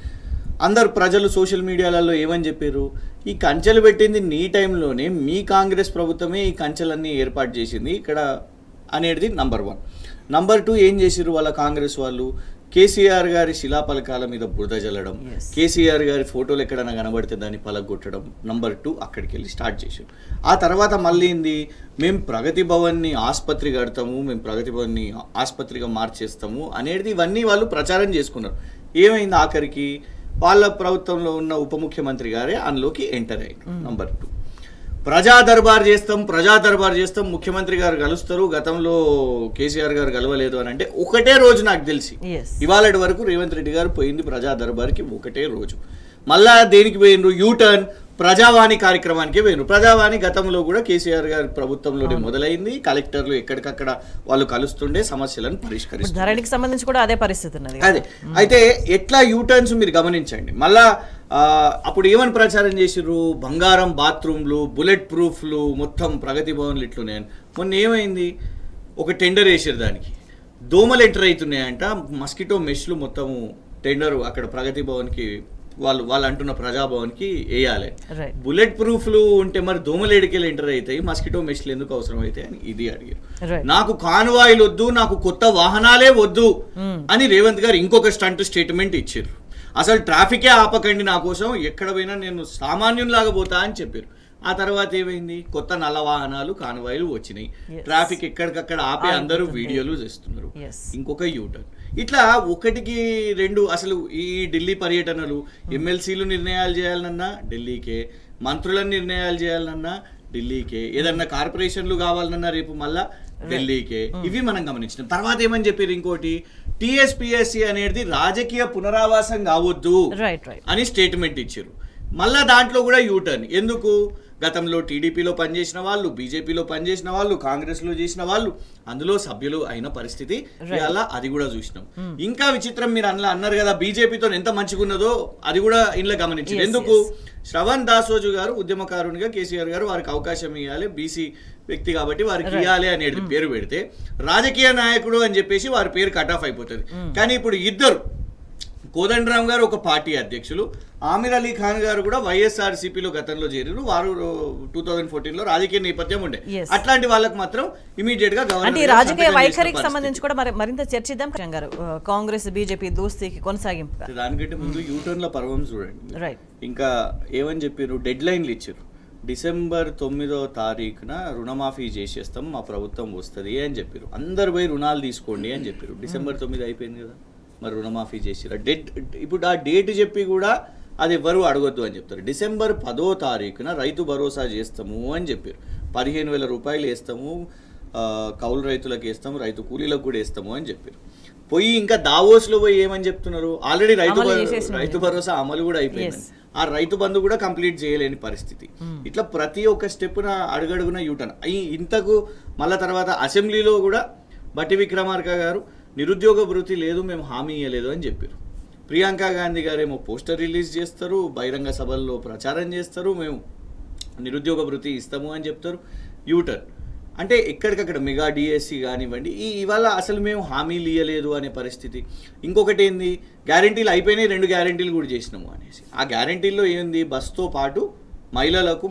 అందరు ప్రజలు సోషల్ మీడియాలలో ఏమని చెప్పారు? ఈ కంచెలు పెట్టింది నీ టైంలోనే, మీ కాంగ్రెస్ ప్రభుత్వమే ఈ కంచెలన్నీ ఏర్పాటు చేసింది ఇక్కడ అనేది నంబర్ 1. నంబర్ 2 ఏం చేసిరు వాళ్ళ కాంగ్రెస్ వాళ్ళు? కేసీఆర్ గారి శిలాపలకాల మీద బురద జల్లడం, కేసీఆర్ గారి ఫోటోలు ఎక్కడైనా కనబడితే దాన్ని పలగొట్టడం. నంబర్ 2 అక్కడికి వెళ్ళి స్టార్ట్ చేసాం. ఆ తర్వాత మళ్ళీ ఏంది? మేము ప్రగతి భవన్ని ఆసుపత్రి కడతాము, మేము ప్రగతి భవన్ని ఆసుపత్రిగా మార్చేస్తాము అనేది ఇవన్నీ వాళ్ళు ప్రచారం చేసుకున్నారు. ఏమైంది? ఆఖరికి వాళ్ళ ప్రభుత్వంలో ఉన్న ఉప ముఖ్యమంత్రి గారే అందులోకి ఎంటర్ అయ్యారు. నంబర్ 2 ప్రజా దర్బార్ చేస్తాం, ముఖ్యమంత్రి గారు కలుస్తారు, గతంలో కేసీఆర్ గారు కలవలేదు అని అంటే ఒకటే రోజు నాకు తెలిసి ఇవాళ వరకు రేవంత్ రెడ్డి గారు పోయింది ప్రజా దర్బార్కి ఒకటే రోజు. మళ్ళా దేనికి పోయినరు? యూటర్న్ ప్రజావాణి కార్యక్రమానికి పోయినరు. ప్రజావాణి గతంలో కూడా కేసీఆర్ గారి ప్రభుత్వంలోనే మొదలైంది. కలెక్టర్లు ఎక్కడికక్కడ వాళ్ళు కలుస్తుండే సమస్యలను పరిష్కరిస్తారు. సంబంధించి కూడా అదే పరిస్థితి ఉన్నది. అదే అయితే ఎట్లా యూటర్న్స్ మీరు గమనించండి. మళ్ళా అప్పుడు ఏమని ప్రచారం చేసిర్రు? బంగారం బాత్రూమ్లు, బుల్లెట్ ప్రూఫ్లు, మొత్తం ప్రగతి భవన్లు ఇట్లున్నాయని. మొన్న ఏమైంది? ఒక టెండర్ వేసారు, దానికి దోమలు ఎంటర్ అవుతున్నాయంట. మస్కిటో మెష్లు మొత్తము టెండర్ అక్కడ ప్రగతి భవన్కి వాళ్ళు అంటున్న ప్రజాభవన్కి వేయాలి. బుల్లెట్ ప్రూఫ్లు ఉంటే మరి దోమలు ఎడికెళ్ళి ఎంటర్ అవుతాయి, మస్కిటో మెష్లు ఎందుకు అవసరం అవుతాయి అని ఇది అడిగారు. నాకు కాన్వాయిలు వద్దు, నాకు కొత్త వాహనాలే వద్దు అని రేవంత్ గారు ఇంకొక స్టంట్ స్టేట్మెంట్ ఇచ్చారు. అసలు ట్రాఫికే ఆపకండి నా కోసం, ఎక్కడ పోయినా నేను సామాన్యులాగా పోతా అని చెప్పారు. ఆ తర్వాత ఏమైంది? కొత్త నల్ల వాహనాలు కాన్వాయిలు వచ్చినాయి, ట్రాఫిక్ ఎక్కడికక్కడ ఆపే అందరూ వీడియోలు చేస్తున్నారు. ఇంకొక యూటర్న్. ఇట్లా 1కి 2 అసలు ఈ ఢిల్లీ పర్యటనలు, ఎమ్మెల్సీలు నిర్ణయాలు చేయాలన్నా ఢిల్లీకే, మంత్రులను నిర్ణయాలు చేయాలన్నా ఢిల్లీకే, ఏదన్నా కార్పొరేషన్లు కావాలన్నా రేపు మళ్ళా ఢిల్లీకే. ఇవి మనం గమనించినాం. తర్వాత ఏమని చెప్పారు? ఇంకోటి టీఎస్పీఎస్సీ అనేది రాజకీయ పునరావాసం కావద్దు అని స్టేట్మెంట్ ఇచ్చారు. మళ్ళా దాంట్లో కూడా యూటర్న్. ఎందుకు? గతంలో టీడీపీలో పనిచేసిన వాళ్ళు, బీజేపీలో పనిచేసిన వాళ్ళు, కాంగ్రెస్లో చేసిన వాళ్ళు అందులో సభ్యులు అయిన పరిస్థితి అలా అది కూడా చూసినాం. ఇంకా విచిత్రం, మీరు అన్నారు కదా బీజేపీతో ఎంత మంచిగున్నదో, అది కూడా ఇంట్లో గమనించారు. ఎందుకు? శ్రవణ్ దాసోజు గారు ఉద్యమకారునిగా కేసీఆర్ గారు వారికి అవకాశం ఇవ్వాలి, బీసీ వ్యక్తి కాబట్టి వారికి ఇవ్వాలి అనేది పేరు పెడితే రాజకీయ నాయకుడు అని చెప్పేసి వారి పేరు కట్ ఆఫ్ అయిపోతుంది. కానీ ఇప్పుడు ఇద్దరు, కోదండరామ్ గారు ఒక పార్టీ అధ్యక్షులు, ఆమిర్ అలీ ఖాన్ గారు కూడా వైఎస్ఆర్సీపీలో గతంలో చేరారు. వారు 2014లో రాజకీయ నేపథ్యం ఉండే. అట్లాంటి వాళ్ళకి మాత్రం ఇమీడియట్ గా రాజకీయ వైఖరికి సంబంధించి కూడా మరింత చర్చిద్దాం. కాంగ్రెస్ బీజేపీ దోస్తీకి కొనసాగింపు. దానికంటే ముందు యూటర్న్ల పర్వం చూడండి. ఇంకా ఏమని చెప్పారు? డెడ్ లైన్లు ఇచ్చారు. డిసెంబర్ 9వ తారీఖున రుణమాఫీ చేసేస్తాం, మా ప్రభుత్వం వస్తుంది అని చెప్పారు. అందరు పోయి రుణాలు తీసుకోండి అని చెప్పారు. డిసెంబర్ 9 అయిపోయింది కదా, మరి రుణమాఫీ చేసిరా? ఇప్పుడు ఆ డేట్ చెప్పి కూడా అది ఎవరు అడగొద్దు అని చెప్తారు. డిసెంబర్ 10వ తారీఖున రైతు భరోసా చేస్తాము అని చెప్పారు. 15,000 రూపాయలు వేస్తాము, కౌలు రైతులకు వేస్తాము, రైతు కూలీలకు కూడా వేస్తాము అని చెప్పారు. పోయి ఇంకా దావోస్లో పోయి ఏమని చెప్తున్నారు? ఆల్రెడీ రైతు భరోసా అమలు కూడా అయిపోయింది, ఆ రైతు బంధు కూడా కంప్లీట్ చేయలేని పరిస్థితి. ఇట్లా ప్రతి ఒక్క స్టెప్న అడుగడుగున యూటర్న్. ఇంతకు మళ్ళా తర్వాత అసెంబ్లీలో కూడా బట్టి విక్రమార్క గారు నిరుద్యోగ భృతి లేదు, మేము హామీ ఇవ్వలేదు అని చెప్పారు. ప్రియాంక గాంధీ గారేమో పోస్టర్ రిలీజ్ చేస్తారు, బహిరంగ సభల్లో ప్రచారం చేస్తారు, మేము నిరుద్యోగ భృతి ఇస్తాము అని చెప్తారు. యూటర్న్ అంటే ఎక్కడికక్కడ మెగా డిఎస్సి కానివ్వండి, ఇవాళ అసలు మేము హామీలు ఇవ్వలేదు అనే పరిస్థితి. ఇంకొకటి ఏంది? గ్యారంటీలు అయిపోయినాయి, 2 గ్యారంటీలు కూడా చేసినాము అనేసి. ఆ గ్యారంటీల్లో ఏంది? బస్తో పాటు మహిళలకు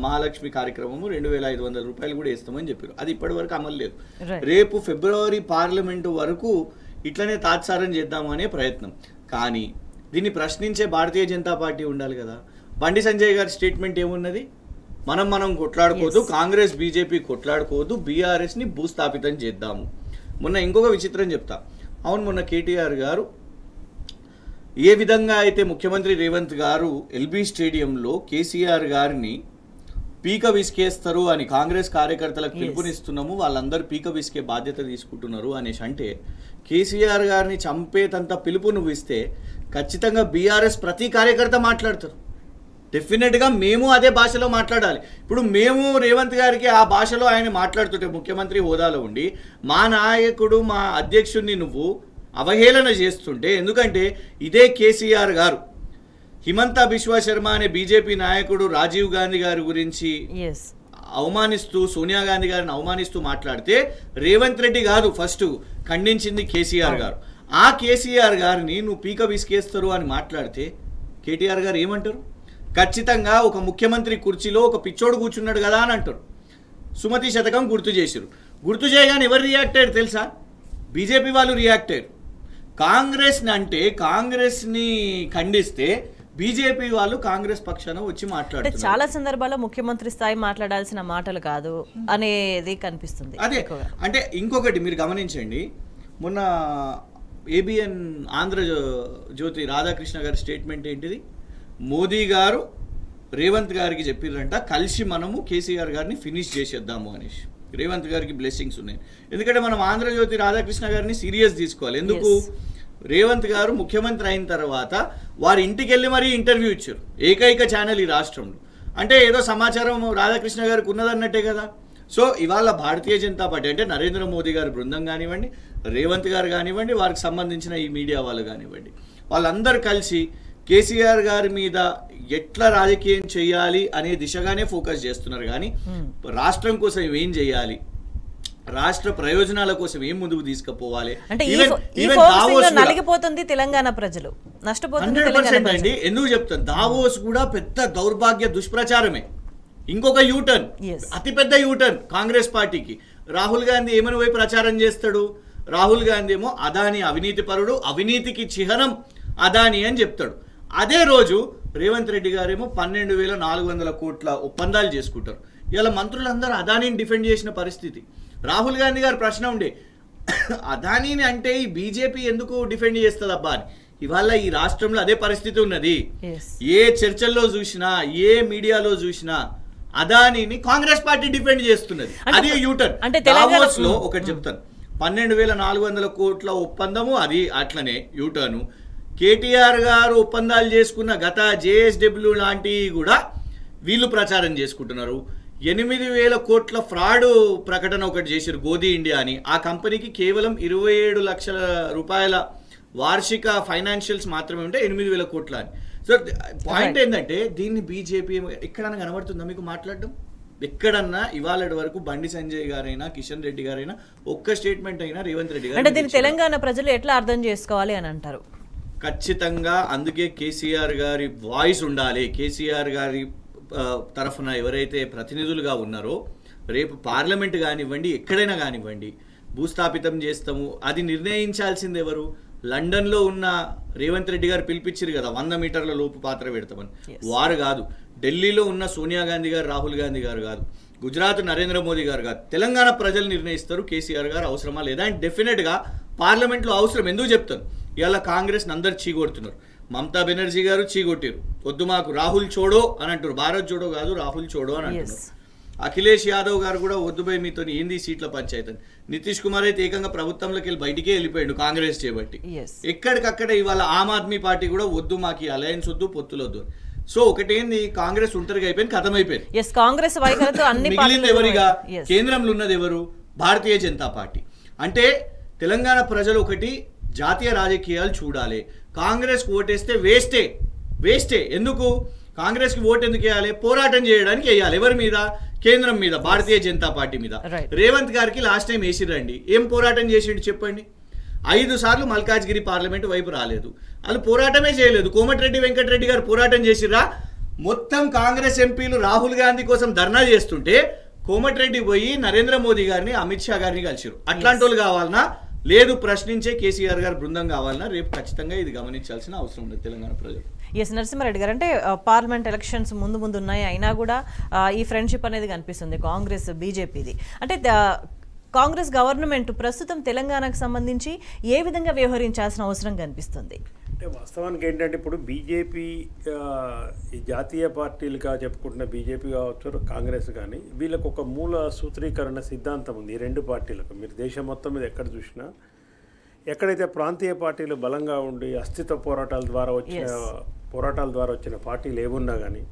మహాలక్ష్మి కార్యక్రమము 2,500 రూపాయలు కూడా ఇస్తామని చెప్పారు. అది ఇప్పటి వరకు అమలు లేదు. రేపు ఫిబ్రవరి పార్లమెంటు వరకు ఇట్లనే తాత్సారం చేద్దాము అనే ప్రయత్నం. కానీ దీన్ని ప్రశ్నించే భారతీయ జనతా పార్టీ ఉండాలి కదా. బండి సంజయ్ గారి స్టేట్మెంట్ ఏమున్నది? మనం కొట్లాడుకోవద్దు, కాంగ్రెస్ బీజేపీ కొట్లాడుకోవద్దు, బీఆర్ఎస్ని భూస్థాపితం చేద్దాము. మొన్న ఇంకొక విచిత్రం చెప్తా. అవును, మొన్న కేటీఆర్ గారు ఏ విధంగా అయితే ముఖ్యమంత్రి రేవంత్ గారు ఎల్బీ స్టేడియంలో కేసీఆర్ గారిని పీక విసికేస్తారు అని కాంగ్రెస్ కార్యకర్తలకు పిలుపునిస్తున్నాము, వాళ్ళందరూ పీక విసికే బాధ్యత తీసుకుంటున్నారు అనేసి అంటే, కేసీఆర్ గారిని చంపేతంత పిలుపు నువ్వు ఇస్తే ఖచ్చితంగా బీఆర్ఎస్ ప్రతి కార్యకర్త మాట్లాడతారు. డెఫినెట్గా మేము అదే భాషలో మాట్లాడాలి. ఇప్పుడు మేము రేవంత్ గారికి ఆ భాషలో ఆయన మాట్లాడుతుంటే ముఖ్యమంత్రి హోదాలో ఉండి మా నాయకుడు మా అధ్యక్షుడిని నువ్వు అవహేళన చేస్తుంటే, ఎందుకంటే ఇదే కేసీఆర్ గారు హిమంతా బిశ్వా శర్మ అనే బీజేపీ నాయకుడు రాజీవ్ గాంధీ గారి గురించి అవమానిస్తూ, సోనియా గాంధీ గారిని అవమానిస్తూ మాట్లాడితే రేవంత్ రెడ్డి కాదు ఫస్ట్ ఖండించింది కేసీఆర్ గారు. ఆ కేసీఆర్ గారిని నువ్వు పీక విసికేస్తారు అని మాట్లాడితే కేటీఆర్ గారు ఏమంటారు? ఖచ్చితంగా ఒక ముఖ్యమంత్రి కుర్చీలో ఒక పిచ్చోడు కూర్చున్నాడు కదా అని అంటారు. సుమతి శతకం గుర్తు చేశారు. గుర్తు చేయగానే ఎవరు రియాక్ట్ అయ్యారు తెలుసా? బీజేపీ వాళ్ళు రియాక్ట్ అయ్యారు. కాంగ్రెస్ని అంటే కాంగ్రెస్ని ఖండిస్తే బీజేపీ వాళ్ళు కాంగ్రెస్ పక్షాన వచ్చి మాట్లాడుతారు. చాలా సందర్భాల్లో ముఖ్యమంత్రి స్థాయి మాట్లాడాల్సిన మాటలు కాదు అనేది కనిపిస్తుంది. అదే అంటే ఇంకొకటి మీరు గమనించండి, మొన్న ఏబిఎన్ ఆంధ్రజ్యోతి రాధాకృష్ణ గారి స్టేట్మెంట్ ఏంటిది? మోదీ గారు రేవంత్ గారికి చెప్పిరంట కలిసి మనము కేసీఆర్ గారిని ఫినిష్ చేసేద్దాము అనేసి. రేవంత్ గారికి బ్లెస్సింగ్స్ ఉన్నాయి. ఎందుకంటే మనం ఆంధ్రజ్యోతి రాధాకృష్ణ గారిని సీరియస్ తీసుకోవాలి. ఎందుకు? రేవంత్ గారు ముఖ్యమంత్రి అయిన తర్వాత వారి ఇంటికి వెళ్ళి మరీ ఇంటర్వ్యూ ఇచ్చారు. ఏకైక ఛానల్ ఈ రాష్ట్రంలో. అంటే ఏదో సమాచారం రాధాకృష్ణ గారికి ఉన్నదన్నట్టే కదా. సో ఇవాళ భారతీయ జనతా పార్టీ అంటే నరేంద్ర మోదీ గారి బృందం కానివ్వండి, రేవంత్ గారు కానివ్వండి, వారికి సంబంధించిన ఈ మీడియా వాళ్ళు కానివ్వండి, వాళ్ళందరూ కలిసి కేసీఆర్ గారి మీద ఎట్లా రాజకీయం చేయాలి అనే దిశగానే ఫోకస్ చేస్తున్నారు. కానీ రాష్ట్రం కోసం ఏం చేయాలి, రాష్ట్ర ప్రయోజనాల కోసం ఏం ముందుకు తీసుకుపోవాలి నలిగిపోతుంది తెలంగాణ ప్రజలు, నష్టపోతుంది 100% అండి. ఎందుకు చెప్తాను? దావోస్ కూడా పెద్ద దౌర్భాగ్య దుష్ప్రచారమే. ఇంకొక యూటర్న్, అతిపెద్ద యూటర్న్ కాంగ్రెస్ పార్టీకి. రాహుల్ గాంధీ ఏమని పోయి ప్రచారం చేస్తాడు? రాహుల్ గాంధీ ఏమో అదాని అవినీతి పరుడు, అవినీతికి చిహ్నం అదాని అని చెప్తాడు. అదే రోజు రేవంత్ రెడ్డి గారేమో 12,400 కోట్ల ఒప్పందాలు చేసుకుంటారు. ఇలా మంత్రులందరూ అదానిని డిఫెండ్ చేసిన పరిస్థితి. రాహుల్ గాంధీ గారి ప్రశ్న ఉండే, అదానీని అంటే ఈ బీజేపీ ఎందుకు డిఫెండ్ చేస్తుంది అబ్బా అని. ఇవాళ ఈ రాష్ట్రంలో అదే పరిస్థితి ఉన్నది. ఏ చర్చల్లో చూసినా, ఏ మీడియాలో చూసినా అదానీని కాంగ్రెస్ పార్టీ డిఫెండ్ చేస్తున్నది. అదే యూటర్న్. దావోస్ లో ఒకటి చెప్తాను, 12,400 కోట్ల ఒప్పందము అది అట్లనే యూటర్ను. కేటీఆర్ గారు ఒప్పందాలు చేసుకున్న గత జేఎస్డబ్ల్యూ లాంటివి కూడా వీళ్ళు ప్రచారం చేసుకుంటున్నారు. 8,000 కోట్ల ఫ్రాడ్ ప్రకటన ఒకటి చేశారు గోదీ ఇండియా అని. ఆ కంపెనీకి కేవలం 27 లక్షల రూపాయల వార్షిక ఫైనాన్షియల్స్ మాత్రమే ఉంటే 8,000 కోట్ల అని. సో పాయింట్ ఏంటంటే దీన్ని బీజేపీ ఎక్కడన్నా కనబడుతుందా మీకు మాట్లాడడం? ఎక్కడన్నా ఇవాళ వరకు బండి సంజయ్ గారైనా, కిషన్ రెడ్డి గారైనా ఒక్క స్టేట్మెంట్ అయినా రేవంత్ రెడ్డి గారు అంటే దీన్ని తెలంగాణ ప్రజలు ఎట్లా అర్థం చేసుకోవాలి అని అంటారు? ఖచ్చితంగా అందుకే కేసీఆర్ గారి వాయిస్ ఉండాలి. కేసీఆర్ గారి తరఫున ఎవరైతే ప్రతినిధులుగా ఉన్నారో రేపు పార్లమెంట్ కానివ్వండి, ఎక్కడైనా కానివ్వండి, భూస్థాపితం చేస్తాము అది నిర్ణయించాల్సింది ఎవరు? లండన్లో ఉన్న రేవంత్ రెడ్డి గారు పిలిపించారు కదా 100 మీటర్ల లోపు పాత్ర పెడతామని. వారు కాదు. ఢిల్లీలో ఉన్న సోనియా గాంధీ గారు, రాహుల్ గాంధీ గారు కాదు. గుజరాత్ నరేంద్ర మోదీ గారు కాదు. తెలంగాణ ప్రజలు నిర్ణయిస్తారు కేసీఆర్ గారు అవసరమా లేదా. అండ్ డెఫినెట్గా పార్లమెంట్లో అవసరం. ఎందుకు చెప్తాను? ఇవాళ కాంగ్రెస్ అందరు చీకొడుతున్నారు. మమతా బెనర్జీ గారు చీకొట్టారు. వద్దు మాకు రాహుల్ చోడో అని అంటారు. భారత్ చోడో కాదు, రాహుల్ చోడో అని అంటున్నారు. అఖిలేష్ యాదవ్ గారు కూడా వద్దు పోయి మీతో ఏంది సీట్ల పంచాయతీ. నితీష్ కుమార్ అయితే ఏకంగా ప్రభుత్వంలోకి వెళ్ళి బయటికే వెళ్ళిపోయాడు కాంగ్రెస్ చేయబట్టి. ఎక్కడికక్కడ ఇవాళ ఆమ్ ఆద్మీ పార్టీ కూడా వద్దు మాకు ఈ అలయన్స్ వద్దు, పొత్తులు వద్దు. సో ఒకటేంది, కాంగ్రెస్ ఒంటరిగా అయిపోయింది, ఖతం అయిపోయింది. మిగిలింది ఎవరిగా? కేంద్రంలో ఉన్నది ఎవరు? భారతీయ జనతా పార్టీ. అంటే తెలంగాణ ప్రజలు ఒకటి జాతీయ రాజకీయాలు చూడాలి. కాంగ్రెస్కి ఓటేస్తే వేస్టే. ఎందుకు? కాంగ్రెస్కి ఓటు ఎందుకు వేయాలి? పోరాటం చేయడానికి వేయాలి. ఎవరి మీద? కేంద్రం మీద, భారతీయ జనతా పార్టీ మీద. రేవంత్ గారికి లాస్ట్ టైం వేసిరండి, ఏం పోరాటం చేసిండు చెప్పండి? 5 సార్లు మల్కాజ్గిరి పార్లమెంట్ వైపు రాలేదు. వాళ్ళు పోరాటమే చేయలేదు. కోమటిరెడ్డి వెంకటరెడ్డి గారు పోరాటం చేసిరా? మొత్తం కాంగ్రెస్ ఎంపీలు రాహుల్ గాంధీ కోసం ధర్నా చేస్తుంటే కోమటిరెడ్డి పోయి నరేంద్ర మోదీ గారిని, అమిత్ షా గారిని కలిసిరు. అట్లాంటి వాళ్ళు కావాలన్నా, లేదు ప్రశ్నించే కేసీఆర్ గారి బృందం కావాలన్నా రేపు ఖచ్చితంగా ఇది గమనించాల్సిన అవసరం ఉంది తెలంగాణ ప్రజలు. ఎస్ నరసింహారెడ్డి గారు, అంటే పార్లమెంట్ ఎలక్షన్స్ ముందు ఉన్నాయి, అయినా కూడా ఈ ఫ్రెండ్షిప్ అనేది కనిపిస్తుంది కాంగ్రెస్ బీజేపీది. అంటే కాంగ్రెస్ గవర్నమెంట్ ప్రస్తుతం తెలంగాణకు సంబంధించి ఏ విధంగా వ్యవహరించాల్సిన అవసరం కనిపిస్తుంది? అంటే వాస్తవానికి ఏంటంటే ఇప్పుడు బీజేపీ, ఈ జాతీయ పార్టీలుగా చెప్పుకుంటున్న బీజేపీ కావచ్చు, కాంగ్రెస్ కానీ, వీళ్ళకు ఒక మూల సూత్రీకరణ సిద్ధాంతం ఉంది. ఈ రెండు పార్టీలకు మీరు దేశం మొత్తం మీద ఎక్కడ చూసినా, ఎక్కడైతే ప్రాంతీయ పార్టీలు బలంగా ఉండి అస్తిత్వ పోరాటాల ద్వారా వచ్చిన పార్టీలు ఏమున్నా కానీ,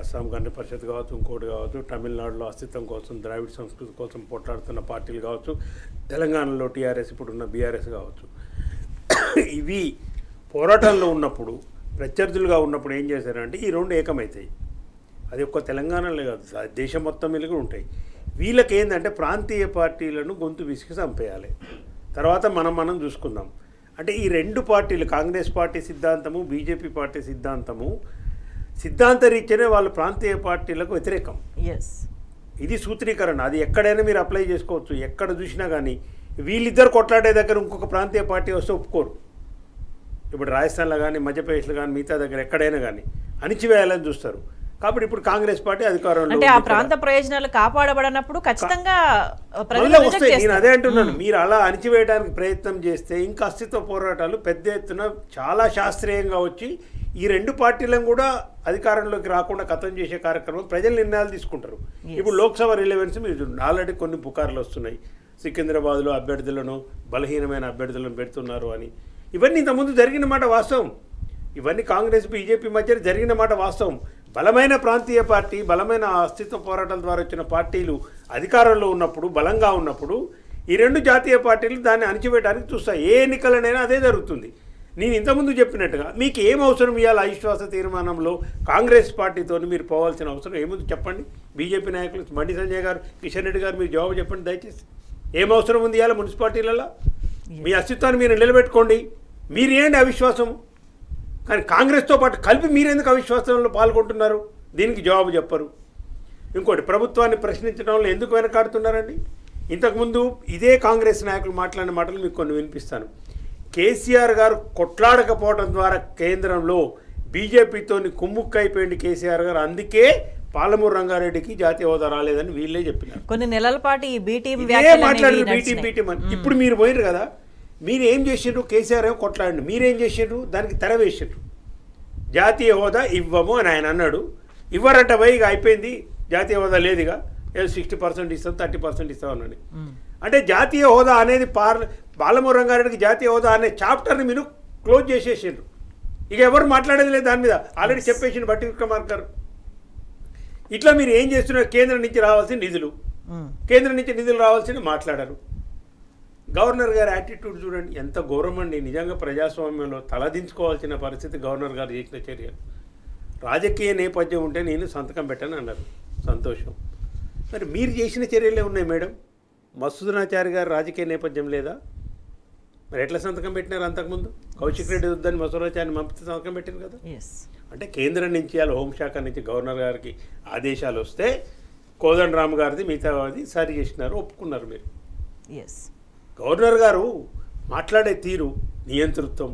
అస్సాం గణ పరిషత్ కావచ్చు, ఇంకోటి కావచ్చు, తమిళనాడులో అస్తిత్వం కోసం, ద్రావిడ సంస్కృతి కోసం పోట్లాడుతున్న పార్టీలు కావచ్చు, తెలంగాణలో టీఆర్ఎస్ ఇప్పుడున్న బీఆర్ఎస్ కావచ్చు, ఇవి పోరాటంలో ఉన్నప్పుడు ప్రత్యర్థులుగా ఉన్నప్పుడు ఏం చేశారంటే ఈ రెండు ఏకమవుతాయి. అది ఒక్క తెలంగాణలో కాదు, దేశం మొత్తం మీద కూడా ఉంటాయి. వీళ్ళకి ఏంటంటే ప్రాంతీయ పార్టీలను గొంతు విసికి చంపేయాలి, తర్వాత మనం చూసుకుందాం. అంటే ఈ రెండు పార్టీలు, కాంగ్రెస్ పార్టీ సిద్ధాంతము, బీజేపీ పార్టీ సిద్ధాంతము, సిద్ధాంత రీత్యానే వాళ్ళు ప్రాంతీయ పార్టీలకు వ్యతిరేకం. ఇది సూత్రీకరణ. అది ఎక్కడైనా మీరు అప్లై చేసుకోవచ్చు. ఎక్కడ చూసినా కానీ వీళ్ళిద్దరు కొట్లాడే దగ్గర ఇంకొక ప్రాంతీయ పార్టీ వస్తే ఒప్పుకోరు. ఇప్పుడు రాజస్థాన్లో కానీ, మధ్యప్రదేశ్లో కానీ, మిగతా దగ్గర ఎక్కడైనా కానీ అణిచివేయాలని చూస్తారు. కాబట్టి ఇప్పుడు కాంగ్రెస్ పార్టీ అధికారంలో అంటే ఆ ప్రాంత ప్రయోజనాలు కాపాడబడినప్పుడు ఖచ్చితంగా వస్తాయి. నేను అదే అంటున్నాను, మీరు అలా అణిచివేయడానికి ప్రయత్నం చేస్తే ఇంకా అస్తిత్వ పోరాటాలు పెద్ద ఎత్తున చాలా శాస్త్రీయంగా వచ్చి ఈ రెండు పార్టీలను కూడా అధికారంలోకి రాకుండా ఖతం చేసే కార్యక్రమం ప్రజలు నిర్ణయాలు తీసుకుంటారు. ఇప్పుడు లోక్సభ రిలవెన్స్ మీరు చూడండి, ఆల్రెడీ కొన్ని పుకార్లు వస్తున్నాయి. సికింద్రాబాద్లో అభ్యర్థులను, బలహీనమైన అభ్యర్థులను పెడుతున్నారు అని. ఇవన్నీ ఇంతకుముందు జరిగిన మాట వాస్తవం. ఇవన్నీ కాంగ్రెస్ బీజేపీ మధ్య జరిగిన మాట వాస్తవం. బలమైన ప్రాంతీయ పార్టీ, బలమైన అస్తిత్వ పోరాటాల ద్వారా వచ్చిన పార్టీలు అధికారంలో ఉన్నప్పుడు, బలంగా ఉన్నప్పుడు ఈ రెండు జాతీయ పార్టీలు దాన్ని అణిచివేయడానికి చూస్తాయి. ఏ ఎన్నికలనైనా అదే జరుగుతుంది. నేను ఇంతకుముందు చెప్పినట్టుగా మీకు ఏం అవసరం ఇవ్వాలి అవిశ్వాస తీర్మానంలో కాంగ్రెస్ పార్టీతో మీరు పోవాల్సిన అవసరం ఏముంది చెప్పండి. బీజేపీ నాయకులు బండి సంజయ్ గారు, కిషన్ రెడ్డి గారు మీరు జవాబు చెప్పండి దయచేసి. ఏం అవసరం ఉంది ఇవాళ మున్సిపాలిటీలలో? మీ అస్తిత్వాన్ని మీరు నిలబెట్టుకోండి. మీరేంటి అవిశ్వాసం? కానీ కాంగ్రెస్తో పాటు కలిపి మీరెందుకు అవిశ్వాసంలో పాల్గొంటున్నారు? దీనికి జవాబు చెప్పరు. ఇంకోటి, ప్రభుత్వాన్ని ప్రశ్నించడంలో ఎందుకు వెనకాడుతున్నారండి? ఇంతకుముందు ఇదే కాంగ్రెస్ నాయకులు మాట్లాడిన మాటలు మీకు కొన్ని వినిపిస్తాను. కేసీఆర్ గారు కొట్లాడకపోవడం ద్వారా కేంద్రంలో బీజేపీతో కుమ్ముక్కైపోయింది కేసీఆర్ గారు, అందుకే పాలమూరు రంగారెడ్డికి జాతీయ హోదా రాలేదని వీళ్ళే చెప్పినారు. కొన్ని నెలల పాటు ఈ బీటీం మాట్లాడారు, బీటీం అని. ఇప్పుడు మీరు పోయినారు కదా, మీరు ఏం చేసిండ్రు? కేసీఆర్ ఏమో కొట్లాడండి, మీరేం చేసిండ్రు? దానికి తెర వేసిండ్రు. జాతీయ హోదా ఇవ్వము అని ఆయన అన్నాడు. ఇవ్వరంట పోయి ఇక అయిపోయింది, జాతీయ హోదా లేదుగా, ఏదో 60% ఇస్తాం, 30% ఇస్తాం అన్నాడు. అంటే జాతీయ హోదా అనేది పాలమూరు రంగారెడ్డికి జాతీయ హోదా అనే చాప్టర్ని మీరు క్లోజ్ చేసేసిండ్రు. ఇక ఎవరు మాట్లాడేది లేదు దాని మీద, ఆల్రెడీ చెప్పేసిండు బట్టి విక్రమార్క గారు. ఇట్లా మీరు ఏం చేస్తున్నారు? కేంద్రం నుంచి రావాల్సిన నిధులు, కేంద్రం నుంచి నిధులు రావాల్సిన మాట్లాడారు. గవర్నర్ గారి యాటిట్యూడ్ చూడండి ఎంత ఘోరం అండి. నిజంగా ప్రజాస్వామ్యంలో తలదించుకోవాల్సిన పరిస్థితి గవర్నర్ గారు చేసిన చర్యలు. రాజకీయ నేపథ్యం ఉంటే నేను సంతకం పెట్టాను అన్నారు, సంతోషం. మరి మీరు చేసిన చర్యలే ఉన్నాయి మేడం. మసూదనాచారి గారు రాజకీయ నేపథ్యం లేదా? మరి ఎట్లా సంతకం పెట్టినారు? అంతకుముందు కౌశిక్ రెడ్డి వద్దని మసూదనాచారిని పంపితే సంతకం పెట్టారు కదా. అంటే కేంద్రం నుంచి అలా హోంశాఖ నుంచి గవర్నర్ గారికి ఆదేశాలు వస్తే కోదండరామ్ గారిది మిగతాది సరి చేసినారు, ఒప్పుకున్నారు మీరు. గవర్నర్ గారు మాట్లాడే తీరు, నియంతృత్వం,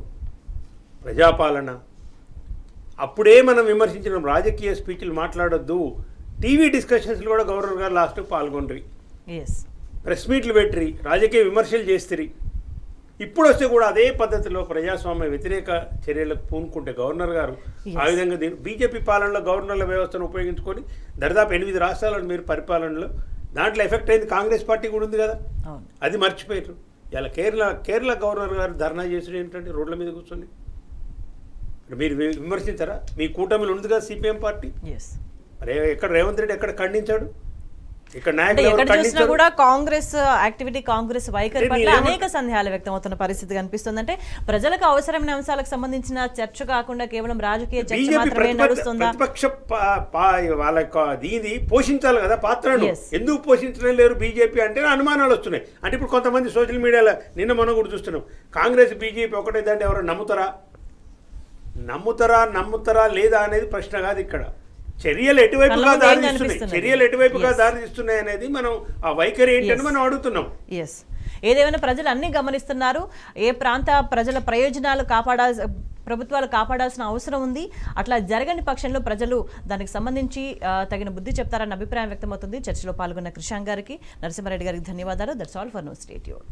ప్రజాపాలన, అప్పుడే మనం విమర్శించిన రాజకీయ స్పీచ్లు మాట్లాడొద్దు. టీవీ డిస్కషన్స్లో కూడా గవర్నర్ గారు లాస్ట్కి పాల్గొండ్రి, ప్రెస్ మీట్లు పెట్టిరి, రాజకీయ విమర్శలు చేస్తారు. ఇప్పుడు వస్తే కూడా అదే పద్ధతిలో ప్రజాస్వామ్య వ్యతిరేక చర్యలకు పూనుకుంటే గవర్నర్ గారు ఆ విధంగా బీజేపీ పాలనలో గవర్నర్ల వ్యవస్థను ఉపయోగించుకొని దాదాపు 8 రాష్ట్రాలను మీరు పరిపాలనలో దాంట్లో ఎఫెక్ట్ అయింది కాంగ్రెస్ పార్టీ కూడా ఉంది కదా, అది మర్చిపోయారు. ఇలా కేరళ గవర్నర్ గారు ధర్నా చేసిన ఏంటంటే రోడ్ల మీద కూర్చొని మీరు విమర్శించారా? మీ కూటమిలో ఉంది కదా సిపిఎం పార్టీ, మరి ఎక్కడ రేవంత్ రెడ్డి ఎక్కడ ఖండించాడు? ఇక్కడ చూసినా కూడా కాంగ్రెస్ యాక్టివిటీ, కాంగ్రెస్ వైఖరి పట్ల అనేక సందేహాలు వ్యక్తమవుతున్న పరిస్థితి కనిపిస్తుంది. అంటే ప్రజలకు అవసరమైన అంశాలకు సంబంధించిన చర్చ కాకుండా కేవలం రాజకీయ చర్చ మాత్రమే నడుస్తుందా? ప్రతిపక్ష వాళ్ళ దీన్ని పోషించాలి కదా పాత్రను, ఎందుకు పోషించడం లేరు బీజేపీ అంటే అనుమానాలు వస్తున్నాయి. అంటే ఇప్పుడు కొంతమంది సోషల్ మీడియాలో నిన్న మనం కూడా చూస్తున్నాం, కాంగ్రెస్ బీజేపీ ఒకటే దాంట్లో ఎవరు నమ్ముతారా లేదా అనేది ప్రశ్న కాదు. ఇక్కడ చర్యలు ఎటువైపుగా దారితీస్తున్నాయి అనేది మనం ఆ వైఖరి ఏంటని మనం అడుగుతున్నాం. ఏదేమైనా ప్రజలు అన్ని గమనిస్తున్నారు. ఏ ప్రాంత ప్రజల ప్రయోజనాలు ప్రభుత్వాలు కాపాడాల్సిన అవసరం ఉంది. అట్లా జరగని పక్షంలో ప్రజలు దానికి సంబంధించి తగిన బుద్ధి చెప్తారన్న అభిప్రాయం వ్యక్తమవుతుంది. చర్చలో పాల్గొన్న కృషాంక్ గారికి, నరసింహారెడ్డి గారికి ధన్యవాదాలు. That's all for now. Stay tuned.